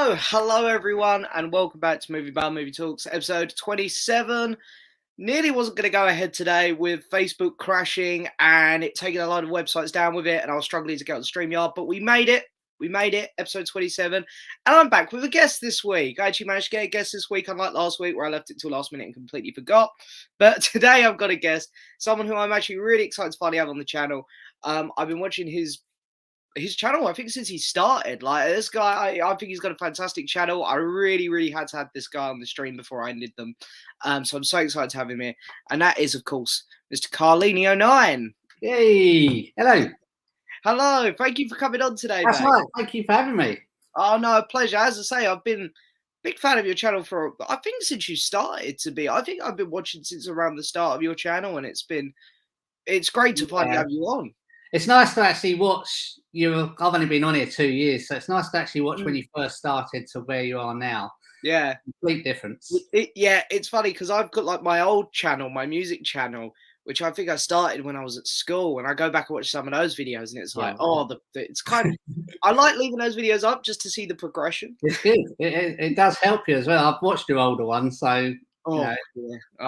Hello everyone, and welcome back to Movie Bar Movie Talks, episode 27. Nearly wasn't going to go ahead today with Facebook crashing and it taking a lot of websites down with it, and I was struggling to get on StreamYard, but we made it. We made it, episode 27, and I'm back with a guest this week. I actually managed to get a guest this week, unlike last week where I left it till last minute and completely forgot. But today I've got a guest, someone who I'm actually really excited to finally have on the channel. I've been watching his channel, I think, since he started. Like, this guy, I think he's got a fantastic channel. I really had to have this guy on the stream before I ended them. So I'm so excited to have him here. And that is, of course, Mr. Carlinio9. Yay! Hello. Hello. Thank you for coming on today, That's mate. right. Thank you for having me. Oh, no, a pleasure. As I say, I've been a big fan of your channel for, I think, since you started to be. I think I've been watching since around the start of your channel, and it's great to finally have you on. It's nice to actually watch you. I've only been on here 2 years, so it's nice to actually watch when you first started to where you are now. Yeah. Complete difference. It's funny because I've got like my old channel, my music channel, which I think I started when I was at school, and I go back and watch some of those videos, and it's like, it's kind of, I like leaving those videos up just to see the progression. It's good. It does help you as well. I've watched your older ones, so I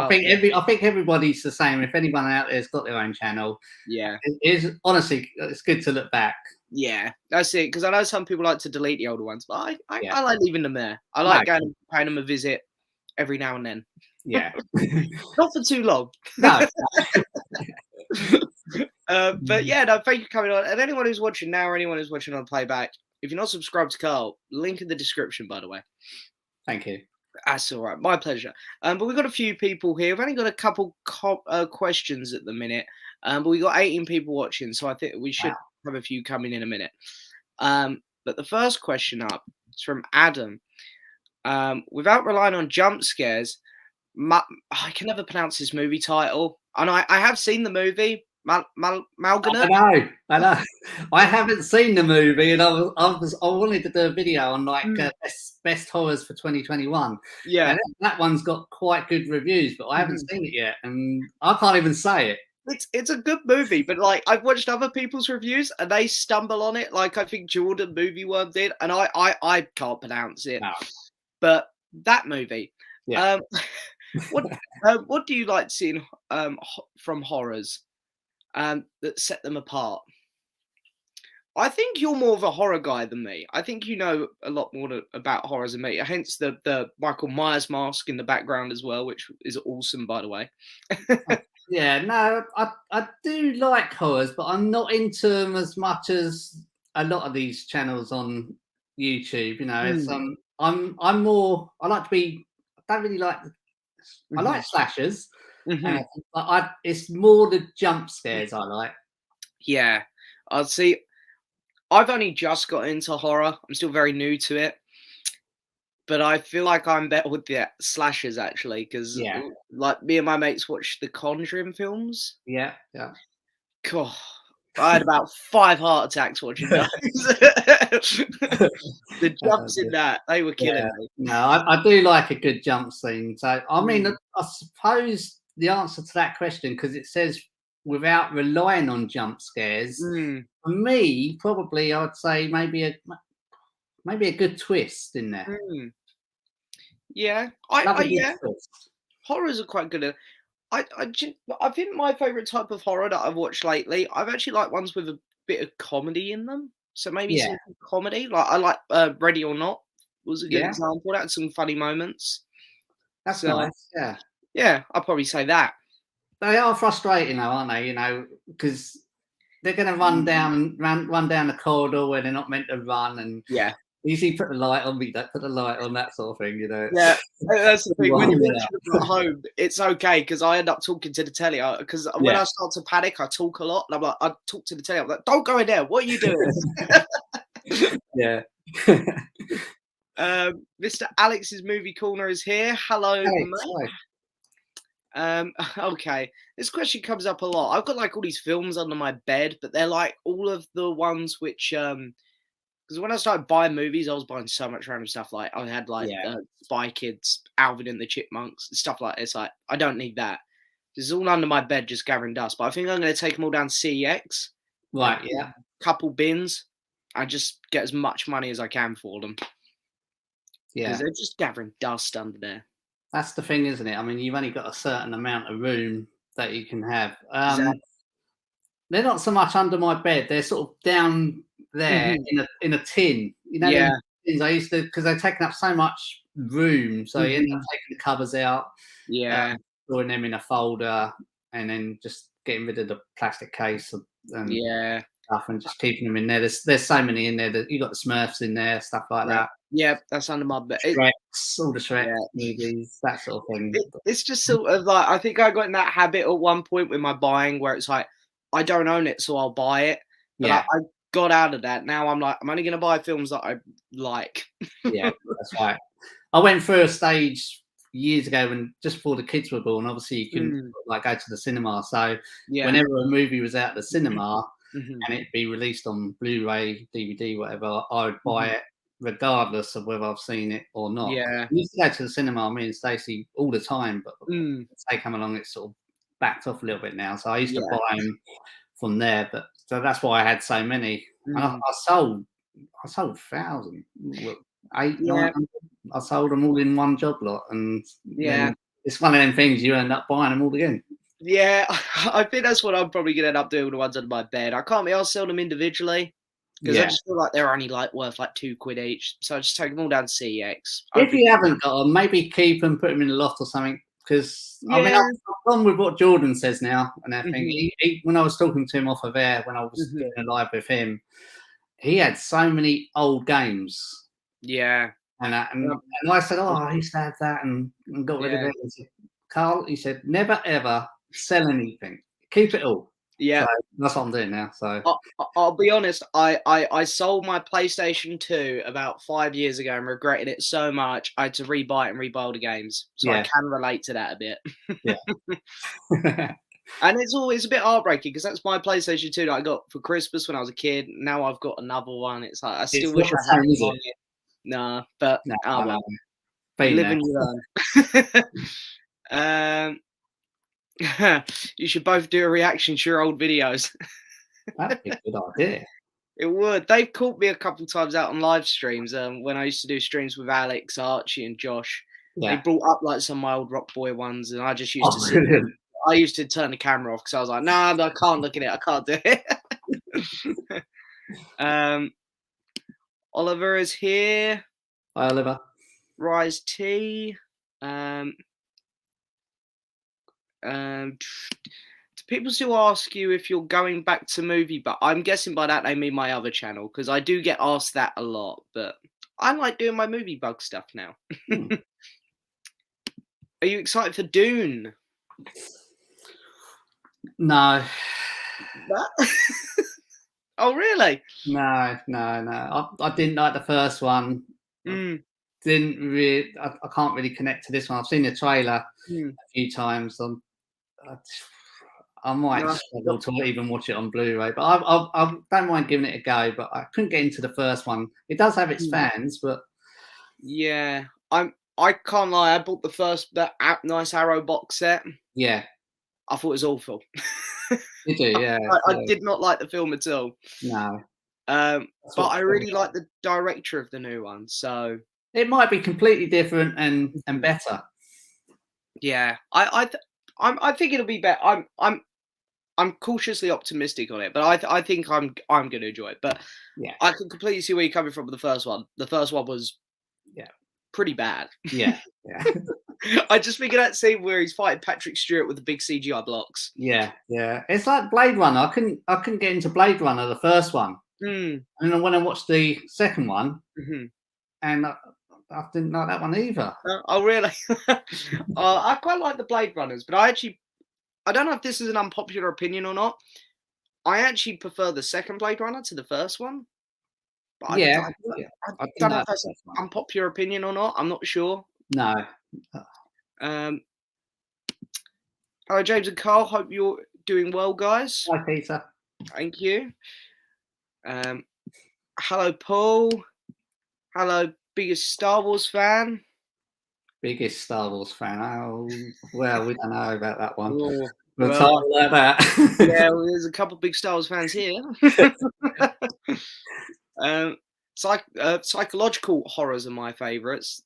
think everybody's the same. If anyone out there's got their own channel, it is honestly, it's good to look back. Yeah, that's it. Because I know some people like to delete the older ones, but I like leaving them there. I like going and paying them a visit every now and then. Yeah, not for too long. No. But yeah, no, thank you for coming on. And anyone who's watching now or anyone who's watching on playback, if you're not subscribed to Carl, link in the description, by the way. Thank you. That's all right. My pleasure. But we've got a few people here. We've only got a couple questions at the minute. But we've got 18 people watching, so I think we should have a few coming in a minute. But the first question up is from Adam. Without relying on jump scares, I can never pronounce this movie title. And I have seen the movie. Malgana. I know. I haven't seen the movie, and I wanted to do a video on like best horrors for 2021. Yeah, and that one's got quite good reviews, but I haven't seen it yet, and I can't even say it. It's a good movie, but like I've watched other people's reviews and they stumble on it. Like I think Jordan Movie Worm did, and I can't pronounce it. No. But that movie. Yeah. What do you like seeing from horrors? That set them apart. I think you're more of a horror guy than me. I think you know a lot more about horrors than me. Hence the Michael Myers mask in the background as well, which is awesome, by the way. Yeah, no, I do like horrors, but I'm not into them as much as a lot of these channels on YouTube. You know, it's I'm more. I like to be. I don't really like. I like slashers. But it's more the jump scares I like. Yeah, I'd see. I've only just got into horror. I'm still very new to it, but I feel like I'm better with the slashers actually, because like me and my mates watch the Conjuring films. Yeah. God, I had about 5 heart attacks watching those. The jumps in that, they were killing me. No, I do like a good jump scene. So I mean, I suppose the answer to that question, because it says without relying on jump scares, for me, probably I would say maybe a good twist in there. Yeah, horrors are quite good. I think my favorite type of horror that I've watched lately, I've actually liked ones with a bit of comedy in them. So maybe some comedy, like I like Ready or Not was a good example. That had some funny moments. That's nice. Yeah, I'll probably say that. They are frustrating though, aren't they? You know, because they're going to run down the corridor where they're not meant to run, and usually put the light on, but don't put the light on, that sort of thing. You know. Yeah, that's the thing. When you're at home, it's okay because I end up talking to the telly. Because when I start to panic, I talk a lot, and I'm like, I talk to the telly. I'm like, don't go in there. What are you doing? Yeah. Mr. Alex's movie corner is here. Hello, mate. Okay, this question comes up a lot. I've got like all these films under my bed, but they're like all of the ones which because when I started buying movies, I was buying so much random stuff. Like I had like Spy Kids, Alvin and the Chipmunks, stuff like this. Like I don't need that. This is all under my bed, just gathering dust. But I think I'm going to take them all down CEX. Right. Yeah. Couple bins. I just get as much money as I can for them. because they're just gathering dust under there. That's the thing, isn't it? I mean, you've only got a certain amount of room that you can have. Exactly. They're not so much under my bed. They're sort of down there in a tin. You know, Yeah. things I used to, because they're taking up so much room. So you end up taking the covers out, Yeah. throwing them in a folder, and then just getting rid of the plastic case and stuff, and just keeping them in there. There's so many in there. That you got the Smurfs in there, stuff like that. Yeah, that's under my bed. Shreks, all the Shrek movies, that sort of thing. It's just sort of like, I think I got in that habit at one point with my buying where it's like, I don't own it, so I'll buy it. But I got out of that. Now I'm like, I'm only going to buy films that I like. Yeah, that's right. I went through a stage years ago when just before the kids were born. Obviously, you couldn't like go to the cinema. So whenever a movie was out of the cinema and it'd be released on Blu-ray, DVD, whatever, I would buy it regardless of whether I've seen it or not. Yeah. I used to go to the cinema, me and Stacey, all the time, but as they come along, it's sort of backed off a little bit now. So I used to buy them from there, but so that's why I had so many. And I sold 1,000, 800. I sold them all in one job lot, and it's one of them things you end up buying them all again. Yeah, I think that's what I'm probably gonna end up doing with the ones under my bed. I can't be. I'll sell them individually because I just feel like they're only like worth like £2 each. So I just take them all down to CEX. If you haven't got them, maybe keep them, put them in a loft or something. Because I mean, I've gone with what Jordan says now and everything. He, when I was talking to him off of air, when I was doing a live with him, he had so many old games. Yeah. And I said, oh, I used to have that and got rid of it. And said, Carl, he said, never ever sell anything. Keep it all. Yeah. So that's what I'm doing now. So I'll be honest, I sold my PlayStation 2 about 5 years ago and regretted it so much. I had to rebuy it and rebuy all the games. So I can relate to that a bit. Yeah. And it's always a bit heartbreaking because that's my PlayStation 2 that I got for Christmas when I was a kid. Now I've got another one. It's like I still wish I had it. Nah, but well. Live and you learn. You should both do a reaction to your old videos. That'd be a good idea. It would. They've caught me a couple of times out on live streams. When I used to do streams with Alex, Archie, and Josh, they brought up like some of my old Rock Boy ones, and I just used to sit. I used to turn the camera off because I was like, "Nah, I can't look at it. I can't do it." Oliver is here. Hi, Oliver. Rise T. People still ask you if you're going back to movie, but I'm guessing by that they mean my other channel because I do get asked that a lot. But I like doing my movie bug stuff now. Are you excited for Dune? No. Oh, really? No. I didn't like the first one. Didn't really. I can't really connect to this one. I've seen the trailer a few times. I might struggle to even watch it on Blu-ray, but I don't mind giving it a go. But I couldn't get into the first one. It does have its fans, but yeah, I can't lie. I bought that Nice Arrow box set. Yeah, I thought it was awful. You do, yeah. I did not like the film at all. No. But I really like the director of the new one, so it might be completely different and better. Yeah, I think it'll be better. I'm cautiously optimistic on it, but I think I'm going to enjoy it. But yeah, I can completely see where you're coming from with the first one. The first one was pretty bad. Yeah. I just think of that scene where he's fighting Patrick Stewart with the big CGI blocks. Yeah. It's like Blade Runner. I couldn't get into Blade Runner, the first one, and then when I watched the second one, and I didn't like that one either. Oh, really? I quite like the Blade Runners, but I don't know if this is an unpopular opinion or not. I actually prefer the second Blade Runner to the first one. But I don't know if that's an unpopular opinion or not. I'm not sure. No. Hello, James and Carl. Hope you're doing well, guys. Hi, Peter. Thank you. Hello, Paul. Hello, biggest Star Wars fan. Biggest Star Wars fan. Oh, well, we don't know about that one. Oh, we'll talk like that. Yeah, well, there's a couple of big Star Wars fans here. Psychological horrors are my favourites.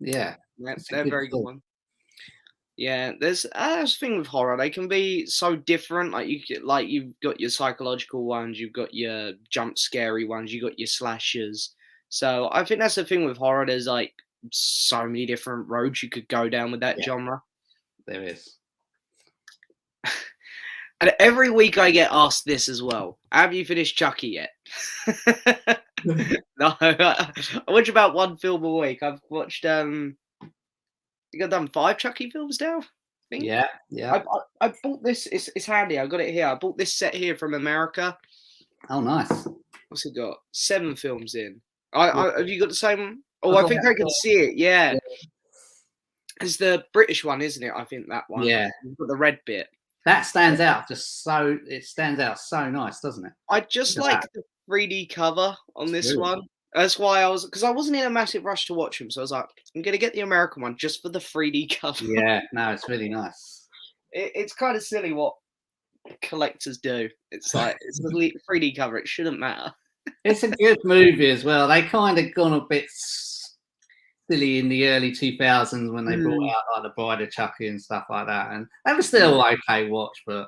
Yeah, They're very good one. Yeah, there's a thing with horror. They can be so different. Like you've got your psychological ones, you've got your jump scary ones, you've got your slashers. So I think that's the thing with horror. There's like so many different roads you could go down with that genre. There is. And every week I get asked this as well. Have you finished Chucky yet? No, I watch about one film a week. I've watched I think I've done 5 Chucky films now. I think. Yeah. I bought this. It's handy. I got it here. I bought this set here from America. Oh, nice. What's it got? 7 films in. Have you got the same? Oh, I think I can see it. Yeah. It's the British one, isn't it? I think that one. Yeah. You've got the red bit. That stands out it stands out so nice, doesn't it? I just like the 3D cover on this one. That's why because I wasn't in a massive rush to watch them, so I was like, I'm gonna get the American one just for the 3D cover. Yeah, no, it's really nice. It's kind of silly what collectors do. It's like it's a 3D cover. It shouldn't matter. It's a good movie as well. They kind of gone a bit silly in the early 2000s when they brought out like the Bride of Chucky and stuff like that, and they were still okay watch, but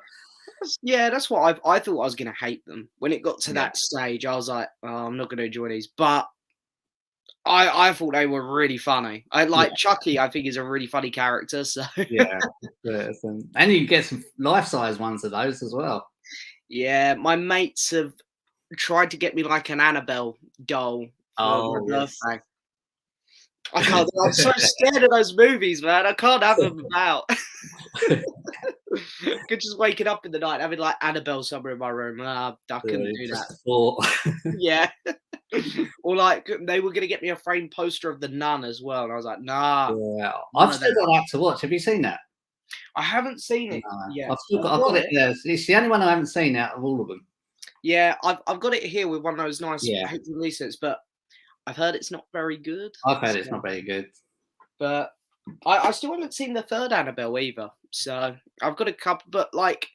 yeah, that's what I thought I was gonna hate them when it got to that stage. I was like, oh, I'm not gonna enjoy these, but I thought they were really funny. I like Chucky. I think is a really funny character. So yeah, and you can get some life-size ones of those as well. Yeah, my mates have tried to get me like an Annabelle doll for my birthday. I can't. I'm so scared of those movies, man. I can't have them about. Could just waking up in the night having like Annabelle somewhere in my room. I couldn't do that. Yeah. Or like they were gonna get me a framed poster of The Nun as well, and I was like, nah. Yeah, I've still got that to watch. Have you seen that? I haven't seen it yet. I've got it. Yeah, it's the only one I haven't seen out of all of them. Yeah, I've got it here with one of those nice releases, but I've heard it's not very good. I've heard it's not very good. But I still haven't seen the third Annabelle either. So I've got a couple, but like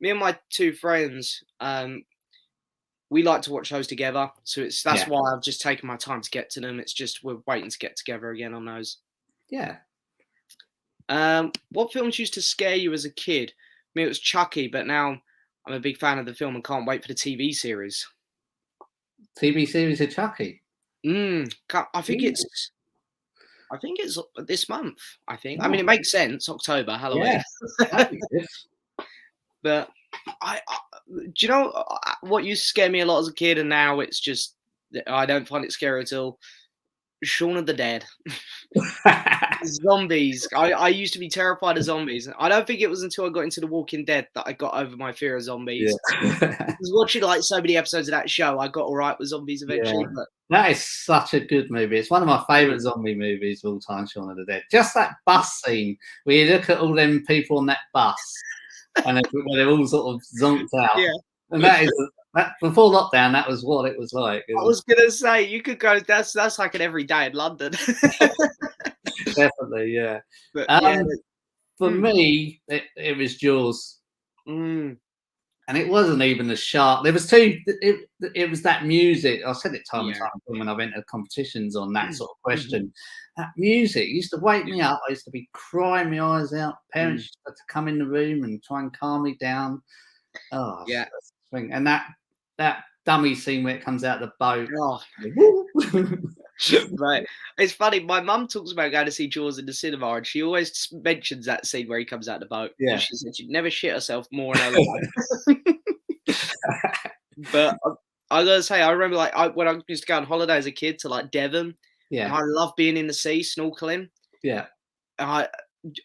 me and my 2 friends, we like to watch those together. So that's why I've just taken my time to get to them. It's just we're waiting to get together again on those. Yeah. What films used to scare you as a kid? I mean, it was Chucky, but now I'm a big fan of the film and can't wait for the TV series. TV series of Chucky? I think it's this month. I think. I mean, it makes sense. October, Halloween. Yeah. But do you know what used to scare me a lot as a kid, and now it's just I don't find it scary at all. Shaun of the Dead. Zombies. I used to be terrified of zombies. I don't think it was until I got into The Walking Dead that I got over my fear of zombies. I was watching like so many episodes of that show. I got all right with zombies eventually. Yeah. But that is such a good movie. It's one of my favourite zombie movies of all time, Shaun of the Dead. Just that bus scene where you look at all them people on that bus and they're all sort of zonked out. Yeah. And that before lockdown, that was what it was like. I was gonna say you could go. That's like an everyday in London. Definitely, yeah. But, for me, it was Jaws, and it wasn't even as sharp. There was 2. It was that music. I said it time and time when I went to competitions on that sort of question. That music used to wake me up. I used to be crying my eyes out. Parents used to come in the room and try and calm me down. Oh, yeah. And that dummy scene where it comes out of the boat. Oh. Right. It's funny. My mum talks about going to see Jaws in the cinema, and she always mentions that scene where he comes out of the boat. Yeah. She said she'd never shit herself more in her life. But I gotta say, I remember like when I used to go on holiday as a kid to like Devon. Yeah. I love being in the sea, snorkeling. Yeah.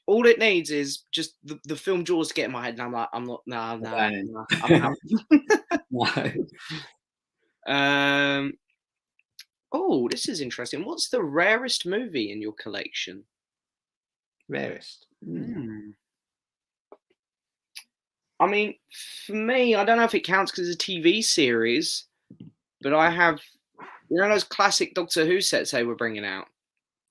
All it needs is just the film Jaws to get in my head, and I'm like, I'm not. No. I'm out. No. Oh, this is interesting. What's the rarest movie in your collection? Rarest. I mean, for me, I don't know if it counts because it's a TV series, but I have, those classic Doctor Who sets they were bringing out?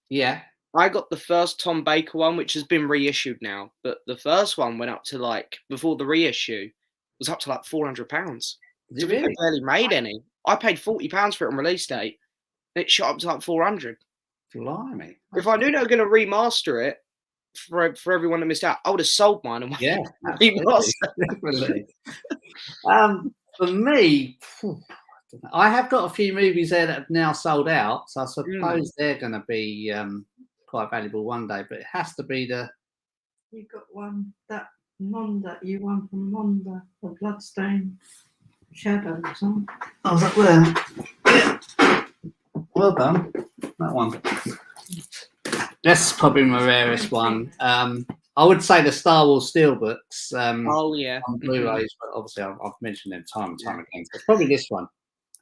Yeah. I got the first Tom Baker one, which has been reissued now, but the first one went up to like, before the reissue, was up to like £400. Really? They barely made any. I paid £40 for it on release date. And it shot up to like 400. Blimey. If I knew they were going to remaster it for everyone that missed out, I would have sold mine and Yeah, remaster. definitely. For me, I have got a few movies there that have now sold out, so I suppose they're going to be quite valuable one day. But it has to be the. You got one that Monda. You won from Monda, the Bloodstained Shadow or something. Oh, is that there? Yeah. Well done. That one. That's probably my rarest one. I would say the Star Wars Steelbooks. Oh yeah, on Blu-rays, but obviously I've mentioned them time and time again. So it's probably this one.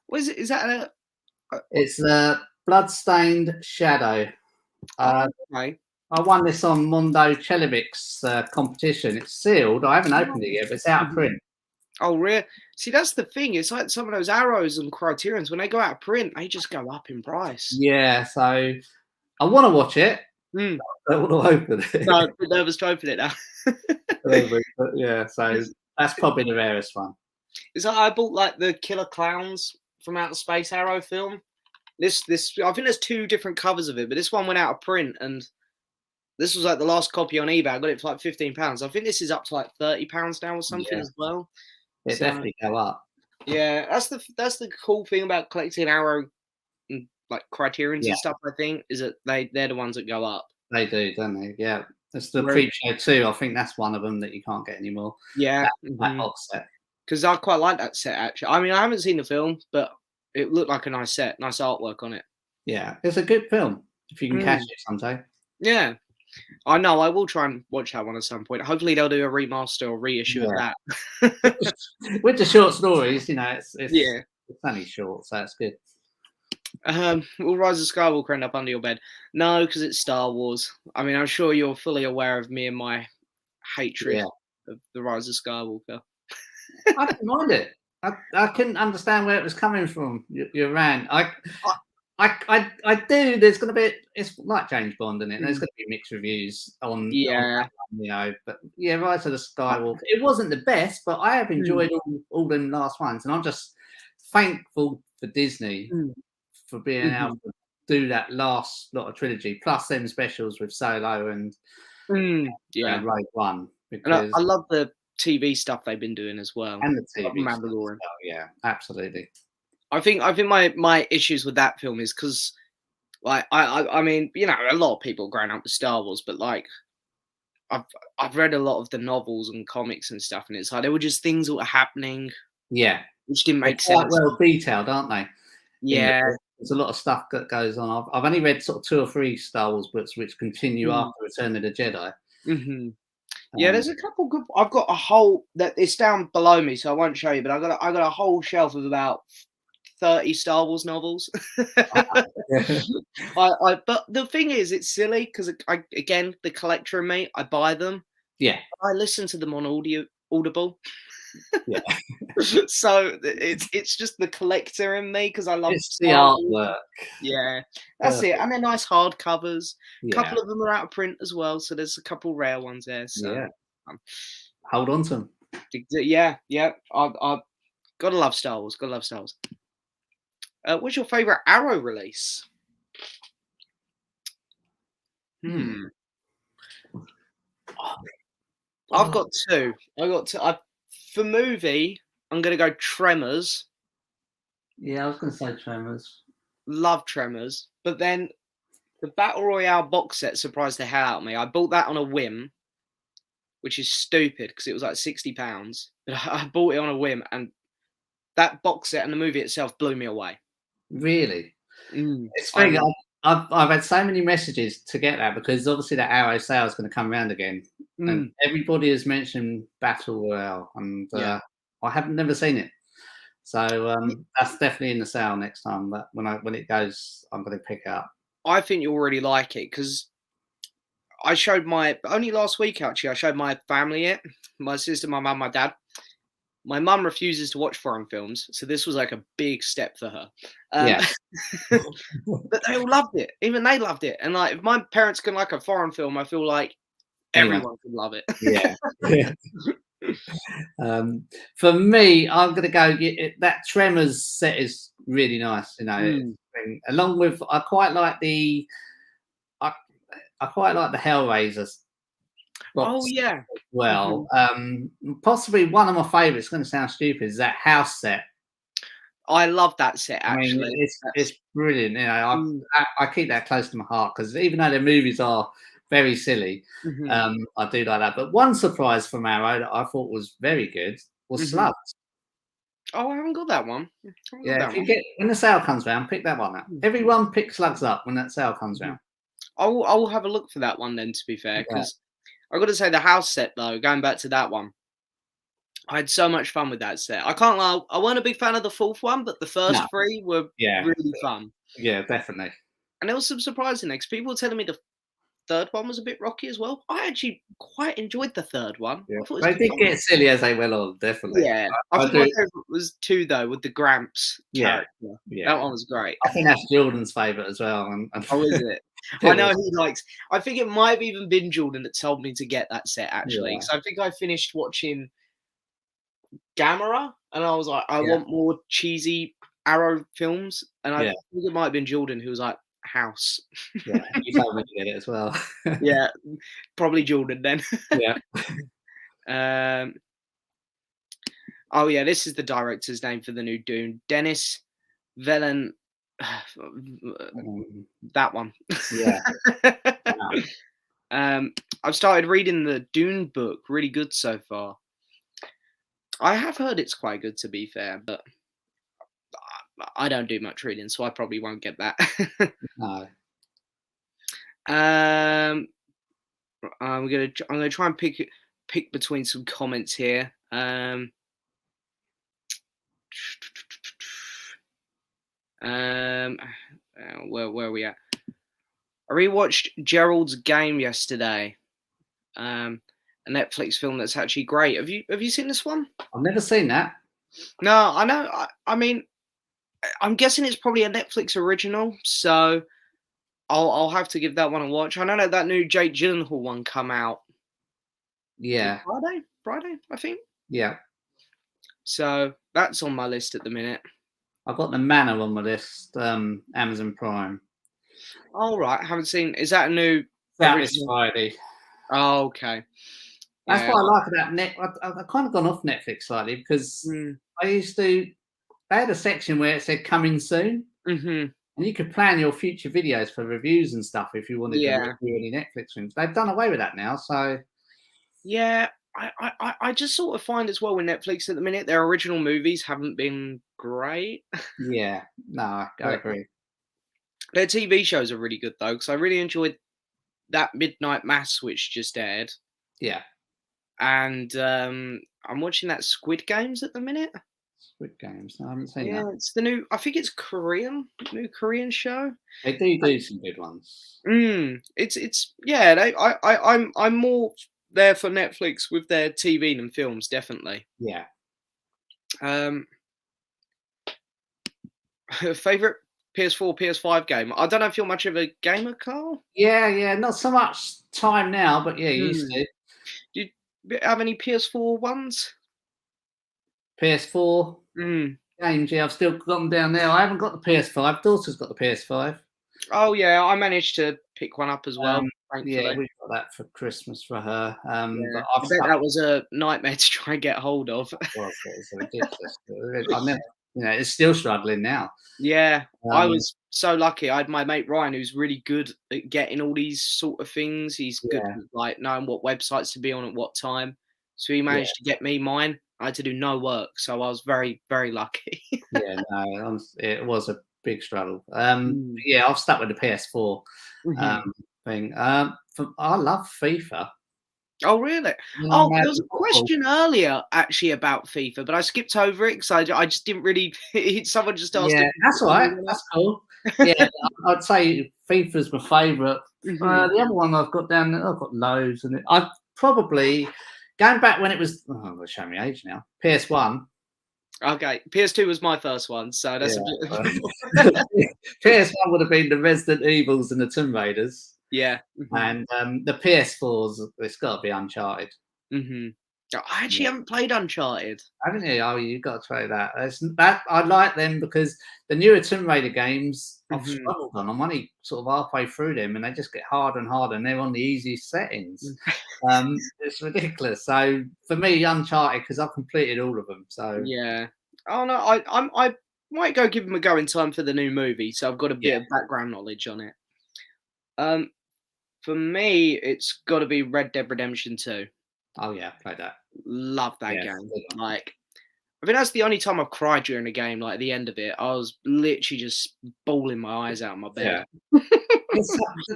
What is it? Is that It's the Bloodstained Shadow. okay. I won this on Mondo Chelevic's competition. It's sealed. I haven't opened it yet, but it's out of print. Oh, really? See, that's the thing. It's like some of those Arrows and Criterions, when they go out of print, they just go up in price. Yeah, so I want to watch it. I don't want to open it. No, I'm a bit nervous to open it now. But yeah, so that's probably the rarest one. It's like I bought like the Killer Clowns from Outer Space Arrow film. This I think there's 2 different covers of it, but this one went out of print, and this was like the last copy on eBay. I got it for like £15. I think this is up to like £30 now or something as well. It definitely go up. Yeah, that's the cool thing about collecting Arrow and like Criterions and stuff. I think is that they're the ones that go up. They do, don't they? Yeah, it's the Creepshow 2. I think that's one of them that you can't get anymore. Yeah, that box set. Because I quite like that set actually. I mean, I haven't seen the film, but it looked like a nice set, nice artwork on it. Yeah, it's a good film if you can catch it someday. Yeah. I know. I will try and watch that one at some point. Hopefully, they'll do a remaster or reissue of that. With the short stories, it's only short, so it's good. Will Rise of Skywalker end up under your bed? No, because it's Star Wars. I mean, I'm sure you're fully aware of me and my hatred of the Rise of Skywalker. I didn't mind it. I couldn't understand where it was coming from. Your rant. I do. There's going to be. It's like James Bond, isn't it? There's going to be mixed reviews on. But yeah, Rise of the Skywalker. It wasn't the best, but I have enjoyed all them last ones, and I'm just thankful for Disney for being able to do that last lot of trilogy, plus them specials with Solo and Rogue One. Because and I love the TV stuff they've been doing as well, and the TV Mandalorian. Stuff. Yeah, absolutely. I think my issues with that film is because, like, I mean, a lot of people growing up with Star Wars, but like, I've read a lot of the novels and comics and stuff, and it's like there were just things that were happening, which didn't make sense. Quite well detailed, aren't they? Yeah, there's a lot of stuff that goes on. I've only read sort of 2 or 3 Star Wars books which continue after Return of the Jedi. Yeah, there's a couple good. I've got a whole that it's down below me, so I won't show you. But I got a whole shelf of about 30 Star Wars novels. But the thing is, it's silly because again, the collector in me, I buy them. Yeah, I listen to them on Audible. Yeah. So it's just the collector in me because I love the artwork. Yeah, that's it. And they're nice hard covers. A Yeah. couple of them are out of print as well, so there's a couple rare ones there. So Hold on to them. Yeah. I gotta love Star Wars. Gotta love Star Wars. What's your favorite Arrow release? I've got two. For movie, I'm gonna go Tremors. Yeah, I was gonna say Tremors. Love Tremors, but then the Battle Royale box set surprised the hell out of me. I bought that on a whim, which is stupid because it was like £60. But I bought it on a whim, and that box set and the movie itself blew me away. Really? It's funny. I've had so many messages to get that because obviously that Arrow sale is going to come around again, and everybody has mentioned Battle Royale, and I haven't never seen it. So that's definitely in the sale next time. But when it goes, I'm going to pick it up. I think you'll really like it because I showed only last week actually. I showed my family it, my sister, my mum, my dad. My mum refuses to watch foreign films, so this was like a big step for her. But they all loved it. Even they loved it. And like, if my parents can like a foreign film, I feel like everyone can love it. Yeah. For me, I'm going to go. That Tremors set is really nice. You know, along with I quite like the Hellraisers. Oh yeah. Well, possibly one of my favourites. It's going to sound stupid. Is that house set? I love that set. Actually, I mean, it's brilliant. You know, I keep that close to my heart because even though the movies are very silly, I do like that. But one surprise from Arrow that I thought was very good was Slugs. Oh, I haven't got that one. Yeah, when the sale comes round, pick that one up. Everyone pick Slugs up when that sale comes round. I'll have a look for that one then. To be fair, because I've got to say the house set though. Going back to that one, I had so much fun with that set. I can't lie, I weren't a big fan of the fourth one, but the first three were really fun. Yeah, definitely. And there was some surprising things. People were telling me the third one was a bit rocky as well. I actually quite enjoyed the third one. Yeah. They did get silly as they went on, definitely. Yeah. I think my favourite was 2 though, with the Gramps character. Yeah. That one was great. I think that's Jordan's favourite as well. Oh, is it? I know he likes. I think it might have even been Jordan that told me to get that set actually. Because I think I finished watching Gamera and I was like, I want more cheesy Arrow films. And I think it might have been Jordan who was like, House. Yeah, you told me to get it as well. Yeah, probably Jordan then. Yeah. Oh yeah, this is the director's name for the new Dune, Denis Villeneuve. That one. Yeah. I've started reading the Dune book. Really good so far. I have heard it's quite good, to be fair, but I don't do much reading, so I probably won't get that. No. I'm gonna try and pick between some comments here. Where are we at? I rewatched Gerald's Game yesterday. A Netflix film that's actually great. Have you seen this one? I've never seen that. No, I know. I mean, I'm guessing it's probably a Netflix original, so I'll have to give that one a watch. I know that new Jake Gyllenhaal one come out. Yeah. Friday, I think. Yeah. So that's on my list at the minute. I've got The Manor on my list, Amazon Prime. All right, haven't seen. Is that a new? That is Friday. Oh, okay. That's what I like about I've kind of gone off Netflix slightly because I used to. They had a section where it said "coming soon," and you could plan your future videos for reviews and stuff if you wanted to review any Netflix films. They've done away with that now, so yeah. I just sort of find as well with Netflix at the minute, their original movies haven't been great. Yeah, no, I agree. Their TV shows are really good though, because I really enjoyed that Midnight Mass which just aired. Yeah, and I'm watching that Squid Games at the minute. Squid Games, no, I haven't seen that. Yeah, it's the new. I think it's new Korean show. They do some good ones. It's yeah. I'm more there for Netflix with their TV than films, definitely. Yeah. Favorite PS4, PS5 game? I don't know if you're much of a gamer, Carl. Yeah, not so much time now, but yeah, used to. Do you have any PS4 ones? PS4 games, yeah, I've still got them down there. I haven't got the PS5. Daughter's got the PS5. Oh yeah, I managed to pick one up as well. Yeah, we got that for Christmas for her. But I bet that was a nightmare to try and get hold of. Well, it's ridiculous. It's still struggling now. Yeah, I was so lucky. I had my mate Ryan, who's really good at getting all these sort of things. He's good at like knowing what websites to be on at what time. So he managed to get me mine. I had to do no work, so I was very, very lucky. Yeah, no, it was a big struggle. Yeah, I've stuck with the PS4 thing. I love FIFA. Oh, really? Oh, there was a question earlier actually about FIFA, but I skipped over it because I just didn't really. Someone just asked. Yeah, that's all right. That's cool. Yeah, I'd say FIFA's my favourite. The other one I've got down there, I've got loads, and I've probably going back when it was. Oh, I'm going to show my age now. PS1. Okay, PS2 was my first one, so that's a bit. PS1 would have been the Resident Evils and the Tomb Raiders. Yeah, and the PS4's, it's got to be Uncharted. I actually haven't played Uncharted. Haven't you? Oh, you've got to try that. That I like them because the newer Tomb Raider games I've struggled on. I'm only sort of halfway through them, and they just get harder and harder, and they're on the easiest settings. It's ridiculous. So for me, Uncharted, because I've completed all of them. So yeah. Oh no, I might go give them a go in time for the new movie. So I've got a bit of background knowledge on it. For me, it's got to be Red Dead Redemption 2. Oh yeah, play that. Love that game. Like, I think that's the only time I've cried during a game. Like at the end of it, I was literally just bawling my eyes out of my bed. Yeah.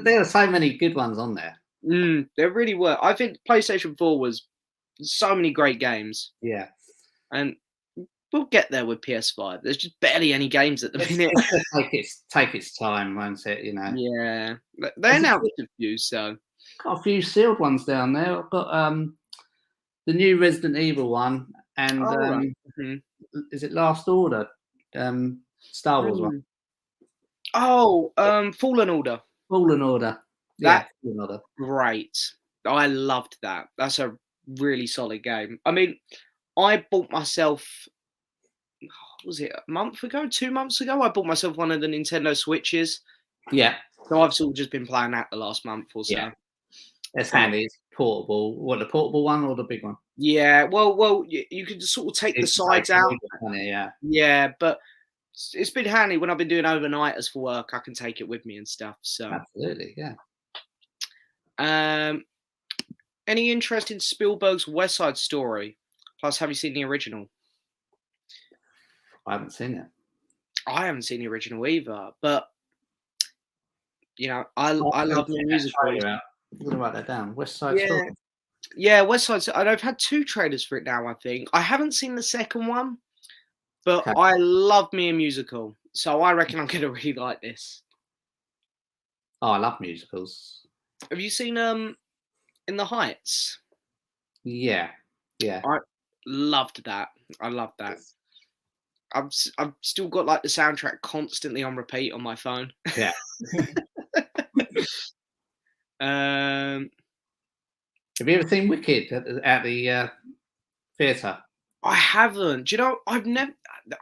There are so many good ones on there. There really were. I think PlayStation 4 was so many great games. Yeah. And we'll get there with PS5. There's just barely any games at the minute. Take its time, won't it? You know. Yeah. They announced a few, so got a few sealed ones down there. I've got the new Resident Evil one, and is it Last Order? Star Wars one. Oh, Fallen Order. Fallen Order. That Fallen Order. Great. I loved that. That's a really solid game. I mean, I bought myself, was it a month ago, 2 months ago? I bought myself one of the Nintendo Switches. Yeah. So I've sort of just been playing that the last month or so. Yeah. It's handy. It's portable. What, the portable one or the big one? Yeah. Well, you can sort of take the sides out. Yeah, but it's been handy when I've been doing overnighters for work. I can take it with me and stuff. So absolutely, yeah. Any interest in Spielberg's West Side Story? Plus, have you seen the original? I haven't seen it. I haven't seen the original either, but you know, I love the musicals. I'm gonna write that down. West Side Story. Yeah, West Side. And I've had 2 trailers for it now. I think I haven't seen the second one, but I love me a musical, so I reckon I'm gonna really like this. Oh, I love musicals. Have you seen In the Heights? Yeah. I loved that. I loved that. I've still got like the soundtrack constantly on repeat on my phone. Yeah. Have you ever seen Wicked at the theatre? I haven't. Do you know, I've never.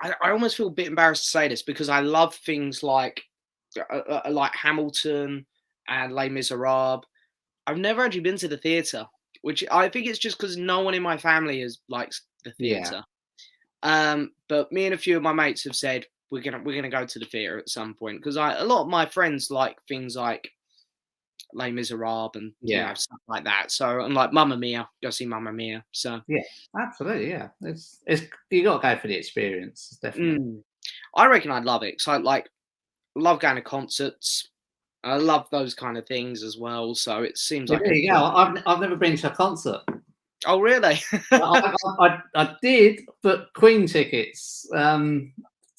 I almost feel a bit embarrassed to say this because I love things like Hamilton and Les Miserables. I've never actually been to the theatre, which I think it's just because no one in my family likes the theatre. Yeah. But me and a few of my mates have said we're gonna go to the theatre at some point because a lot of my friends like things like Les Miserables and you know, stuff like that. So and like Mamma Mia, go see Mamma Mia. So yeah, absolutely, yeah. It's you got to go for the experience, definitely. I reckon I'd love it because I love going to concerts. I love those kind of things as well. So it seems like I've never been to a concert. Oh really? I did, but Queen tickets.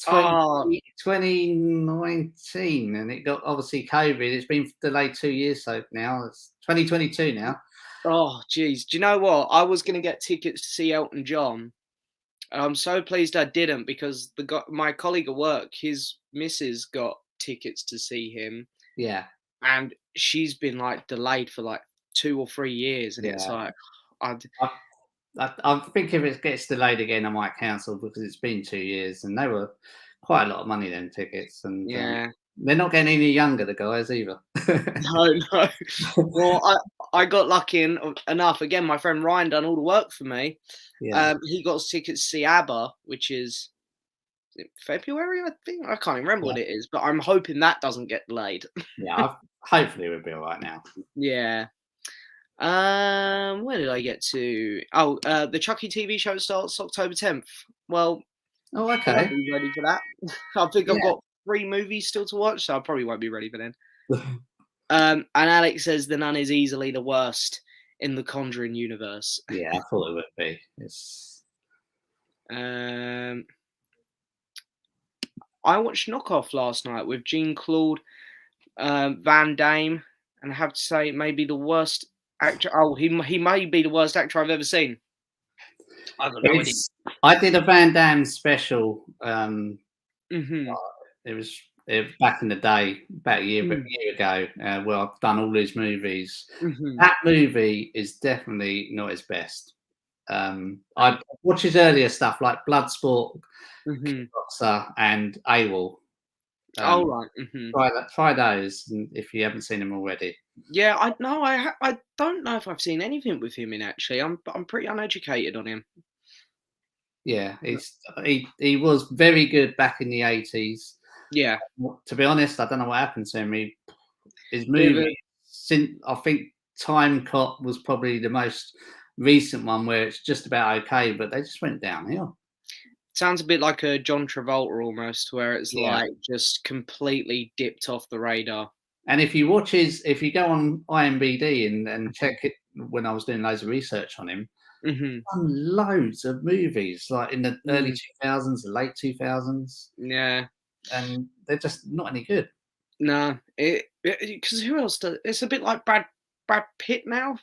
2019, and it got obviously COVID. It's been delayed 2 years, so now it's 2022 now. Oh, geez. Do you know what? I was going to get tickets to see Elton John. I'm so pleased I didn't because my colleague at work, his missus got tickets to see him. Yeah. And she's been like delayed for like 2 or 3 years. And it's like, I think if it gets delayed again, I might cancel because it's been 2 years and they were quite a lot of money, them tickets. And they're not getting any younger, the guys, either. No. Well, I got lucky enough. Again, my friend Ryan done all the work for me. Yeah. He got tickets to see ABBA, which is February, I think. I can't even remember what it is, but I'm hoping that doesn't get delayed. Yeah, hopefully we'll be all right now. Yeah. Where did I get to? Oh, the Chucky TV show starts October 10th. Well, okay. I won't be ready for that. I think I've got 3 movies still to watch, so I probably won't be ready for then. And Alex says The Nun is easily the worst in the Conjuring universe. Yeah, I thought it would be. I watched Knockoff last night with Jean-Claude Van Damme, and I have to say, maybe the worst actor. Oh, he may be the worst actor I've ever seen. I got no idea. I did a Van Damme special. It was back in the day, about a year ago, where I've done all his movies. That movie is definitely not his best. I watch his earlier stuff like Bloodsport, Mm-hmm. Kickboxer, and AWOL. Oh right. Mm-hmm. Try those if you haven't seen them already. Yeah, I don't know if I've seen anything with him in. Actually, I'm pretty uneducated on him. Yeah, he was very good back in the 80s. Yeah. To be honest, I don't know what happened to him. His movie, I think Time Cop was probably the most recent one where it's just about okay, but they just went downhill. Sounds a bit like a John Travolta almost, where it's like just completely dipped off the radar. And if you go on IMDb and check it, when I was doing loads of research on him, done loads of movies like in the early 2000s, the late 2000s. Yeah, and they're just not any good. No, because who else does? It's a bit like Brad Pitt now.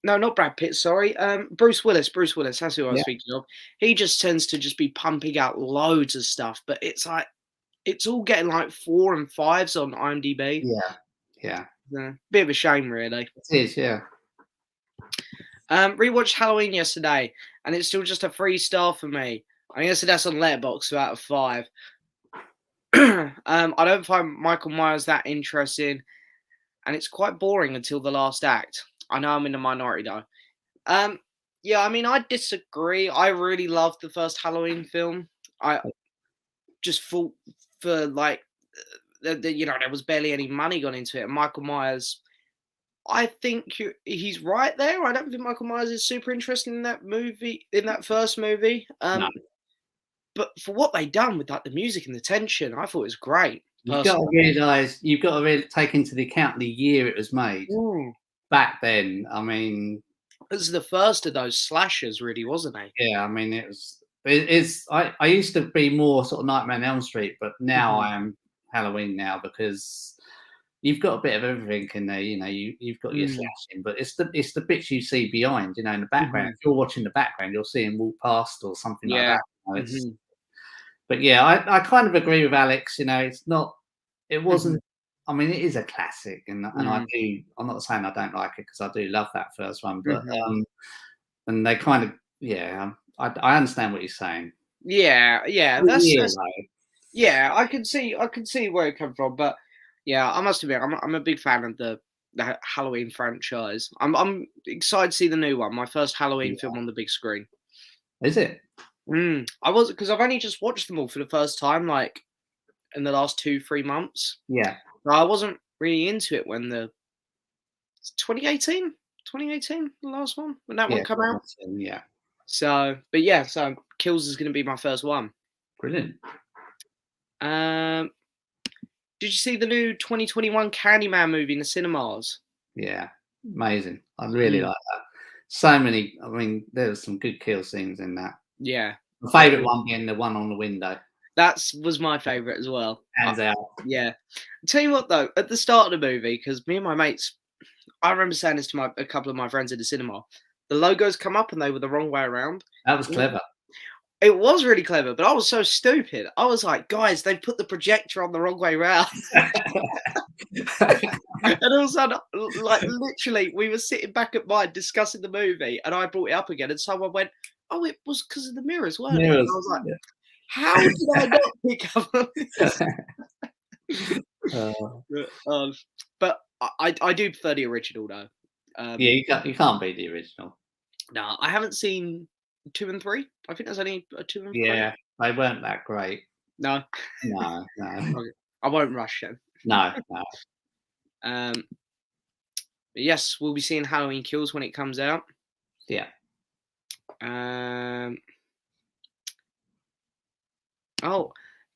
No, not Brad Pitt. Sorry, Bruce Willis. Bruce Willis. That's who I was thinking of. He just tends to just be pumping out loads of stuff, but it's like it's all getting like 4 and 5s on IMDb. Yeah. Bit of a shame, really. It is, yeah. Rewatched Halloween yesterday, and it's still just a 3-star for me. I guess that's on Letterboxd, 2 out of 5. I don't find Michael Myers that interesting, and it's quite boring until the last act. I know I'm in the minority though. Yeah, I mean, I disagree. I really loved the first Halloween film. I just thought for like, there was barely any money gone into it. And Michael Myers, I think he's right there. I don't think Michael Myers is super interesting in that movie, in that first movie. No. But for what they done with like the music and the tension, I thought it was great. You've got to really take into the account the year it was made. Back then, I mean, it was the first of those slashers, really, wasn't it? Yeah, I mean, I used to be more sort of Nightmare on Elm Street, but now I am Halloween now because you've got a bit of everything in there. You've got your slashing, but it's the bits you see behind. In the background. If you're watching the background, you'll see him walk past or something like that. But yeah, I kind of agree with Alex. It's not. It wasn't. I mean, it is a classic, and I do. I'm not saying I don't like it because I do love that first one, but and they kind of I understand what you're saying. Yeah, I can see where it comes from, but yeah, I must admit, I'm a big fan of the Halloween franchise. I'm excited to see the new one. My first Halloween film on the big screen. Is it? I was because I've only just watched them all for the first time, like in the last 2-3 months. Yeah. I wasn't really into it when the 2018, the last one, when that one came out. Yeah. So Kills is going to be my first one. Brilliant. Did you see the new 2021 Candyman movie in the cinemas? Yeah, amazing. I really like that. So many. I mean, there's some good kill scenes in that. Yeah. My favourite one being the one on the window. That was my favourite as well. Hands out. Yeah. I'll tell you what, though, at the start of the movie, because me and my mates, I remember saying this to a couple of my friends at the cinema, the logos come up and they were the wrong way around. That was clever. It was really clever, but I was so stupid. I was like, guys, they've put the projector on the wrong way around. And all of a sudden, like literally, we were sitting back at mine discussing the movie, and I brought it up again, and someone went, "Oh, it was because of the mirrors, weren't it?" And I was like, "How did I not pick up on this?" But I do prefer the original, though. Yeah, you can't beat the original. No, I haven't seen 2 and 3. I think there's only a 2 and 3. Yeah, they weren't that great. No. Okay. I won't rush them. No. Yes, we'll be seeing Halloween Kills when it comes out. Yeah.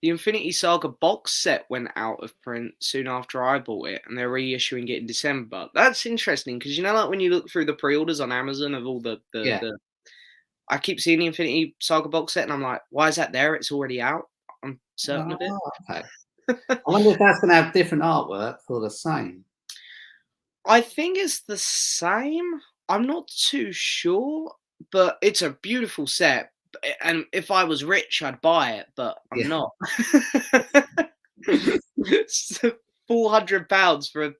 The Infinity Saga box set went out of print soon after I bought it, and they're reissuing it in December. That's interesting because like when you look through the pre-orders on Amazon of all the I keep seeing the Infinity Saga box set, and I'm like, why is that there? It's already out. I'm certain of it. Okay. I wonder if that's going to have different artwork or the same. I think it's the same. I'm not too sure, but it's a beautiful set. And if I was rich, I'd buy it, but I'm not. It's £400 for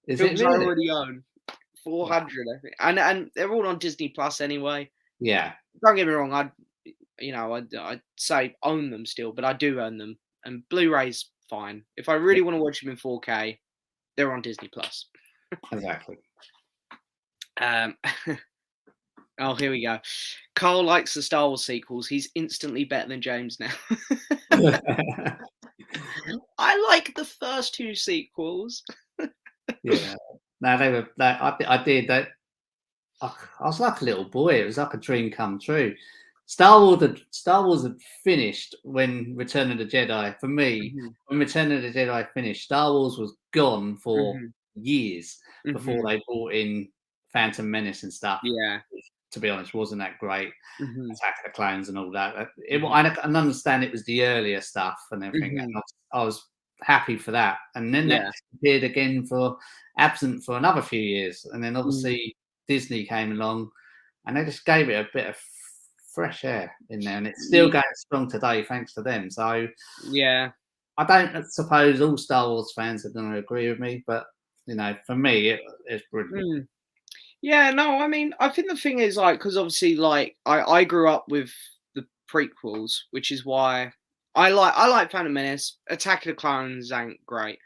Is films it really? I already own. 400, I think, and they're all on Disney Plus anyway. Yeah. Don't get me wrong, I'd say own them still, but I do own them. And Blu-ray's fine. If I really want to watch them in 4K, they're on Disney Plus. Exactly. Oh, here we go. Carl likes the Star Wars sequels. He's instantly better than James now. I like the first 2 sequels. Yeah. No, they were. I did that. I was like a little boy. It was like a dream come true. Star Wars had finished when Return of the Jedi. For me, when Return of the Jedi finished, Star Wars was gone for years before they brought in Phantom Menace and stuff. Yeah. Which, to be honest, wasn't that great. Attack of the Clones and all that. I can understand it was the earlier stuff and everything. And I was happy for that. And then that appeared again absent for another few years. And then obviously Disney came along and they just gave it a bit of fresh air in there, and it's still going strong today thanks to them. So yeah, I don't suppose all Star Wars fans are going to agree with me, but for me it's brilliant. Yeah, no, I mean, I think the thing is because obviously I grew up with the prequels, which is why I like Phantom Menace. Attack of the Clones ain't great.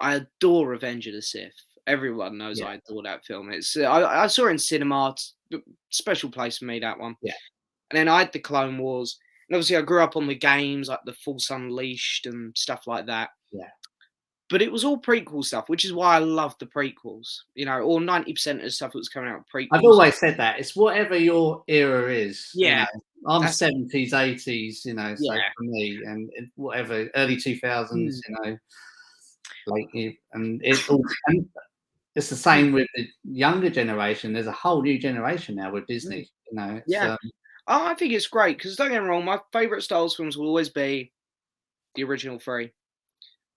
I adore Revenge of the Sith. Everyone knows I adore that film. It's I saw it in cinema. It's a special place for me, that one. Yeah. And then I had the Clone Wars. And obviously I grew up on the games like the Force Unleashed and stuff like that. Yeah. But it was all prequel stuff, which is why I love the prequels. Or 90% of the stuff that was coming out prequels. I've always said that. It's whatever your era is. Yeah. I'm 70s, 80s, so for me, and whatever, early 2000s, and it's all... It's the same with the younger generation. There's a whole new generation now with Disney. I think it's great because don't get me wrong, my favourite Star Wars films will always be the original 3.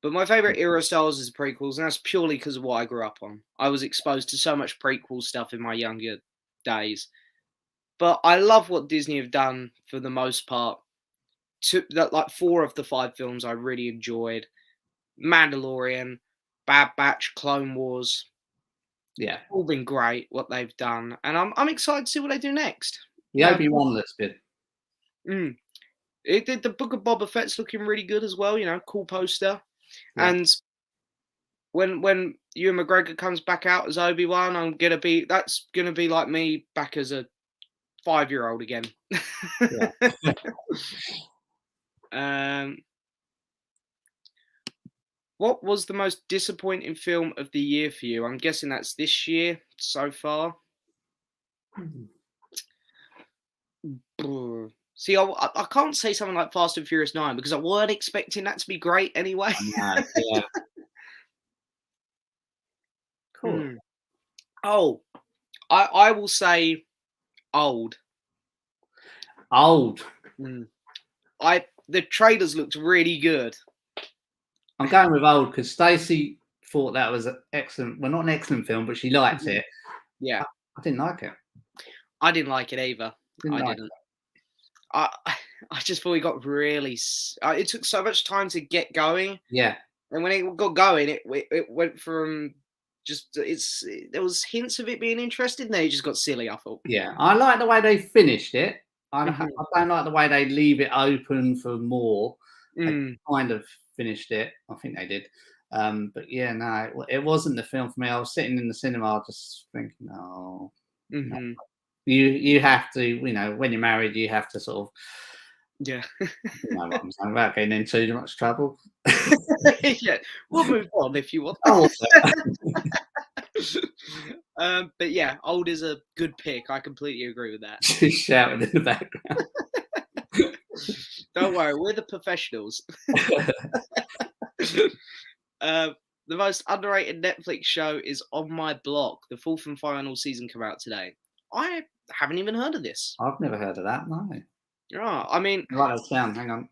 But my favourite era of Star Wars is the prequels, and that's purely because of what I grew up on. I was exposed to so much prequel stuff in my younger days. But I love what Disney have done for the most part. 4 of the 5 films I really enjoyed. Mandalorian, Bad Batch, Clone Wars. Yeah, all been great what they've done, and I'm excited to see what they do next. The Obi-Wan looks good. It did. The Book of Boba Fett's looking really good as well. Cool poster. Yeah. And when Ewan McGregor comes back out as Obi-Wan, that's gonna be like me back as a 5-year-old again. What was the most disappointing film of the year for you? I'm guessing that's this year so far. See, I can't say something like Fast and Furious 9 because I weren't expecting that to be great anyway. Yeah. Cool. Oh, I will say Old. The trailers looked really good. I'm going with Old because Stacey thought that was an excellent. Well, not an excellent film, but she liked it. Yeah, I didn't like it. I didn't like it either. I didn't. I just thought it got really. It took so much time to get going. Yeah. And when it got going, it went from there was hints of it being interesting. Then it just got silly. I thought. Yeah, I like the way they finished it. I don't like the way they leave it open for more. They kind of finished it. I think they did. But yeah, no, it wasn't the film for me. I was sitting in the cinema just thinking, no. You have to, when you're married, you have to sort of, yeah. You know what I'm saying about getting into too much trouble. Yeah, we'll move on if you want. But yeah, Old is a good pick. I completely agree with that. She's shouting in the background. Don't worry, we're the professionals. The most underrated Netflix show is On My Block. The 4th and final season come out today. I haven't even heard of this. I've never heard of that, no. Yeah, I mean... Write that down, hang on.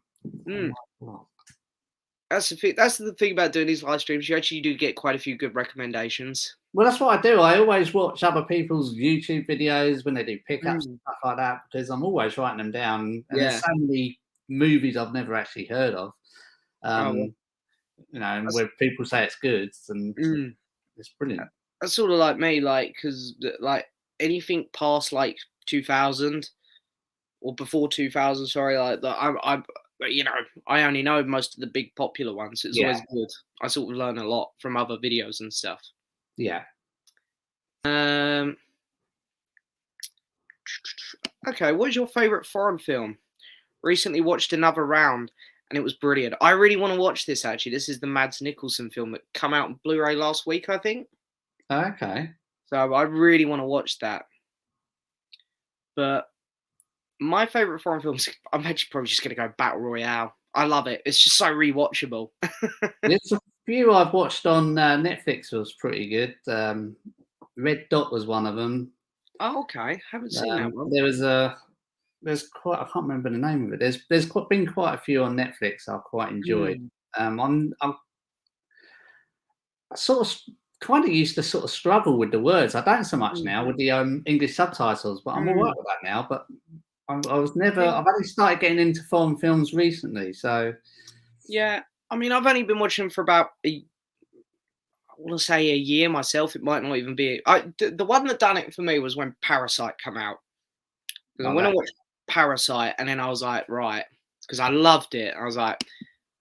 That's the thing about doing these live streams. You actually do get quite a few good recommendations. Well, that's what I do. I always watch other people's YouTube videos when they do pickups and stuff like that because I'm always writing them down. And there's so many movies I've never actually heard of. And where people say it's good, and it's brilliant. That's sort of like me, because anything past 2000 or before 2000. Sorry, like I I only know most of the big popular ones. It's always good. I sort of learn a lot from other videos and stuff. Yeah. Okay, what is your favorite foreign film? Recently watched Another Round, and it was brilliant. I really want to watch this, actually. This is the Mads Mikkelsen film that came out on Blu-ray last week, I think. Okay. So I really want to watch that. But my favorite foreign films, I'm actually probably just going to go Battle Royale. I love it. It's just so rewatchable. There's a few I've watched on Netflix was pretty good. Red Dot was one of them. Oh, okay. Haven't seen that one. There's quite, I can't remember the name of it. There's been quite a few on Netflix I've quite enjoyed. I'm sort of kind of used to sort of struggle with the words. I don't so much now with the English subtitles, but I'm all right with that now. But I was never. I've only started getting into foreign films recently, so yeah. I mean, I've only been watching for about I want to say a year myself. It might not even be. The one that done it for me was when Parasite came out. Because I went and watched Parasite, and then I was like, right, because I loved it. I was like,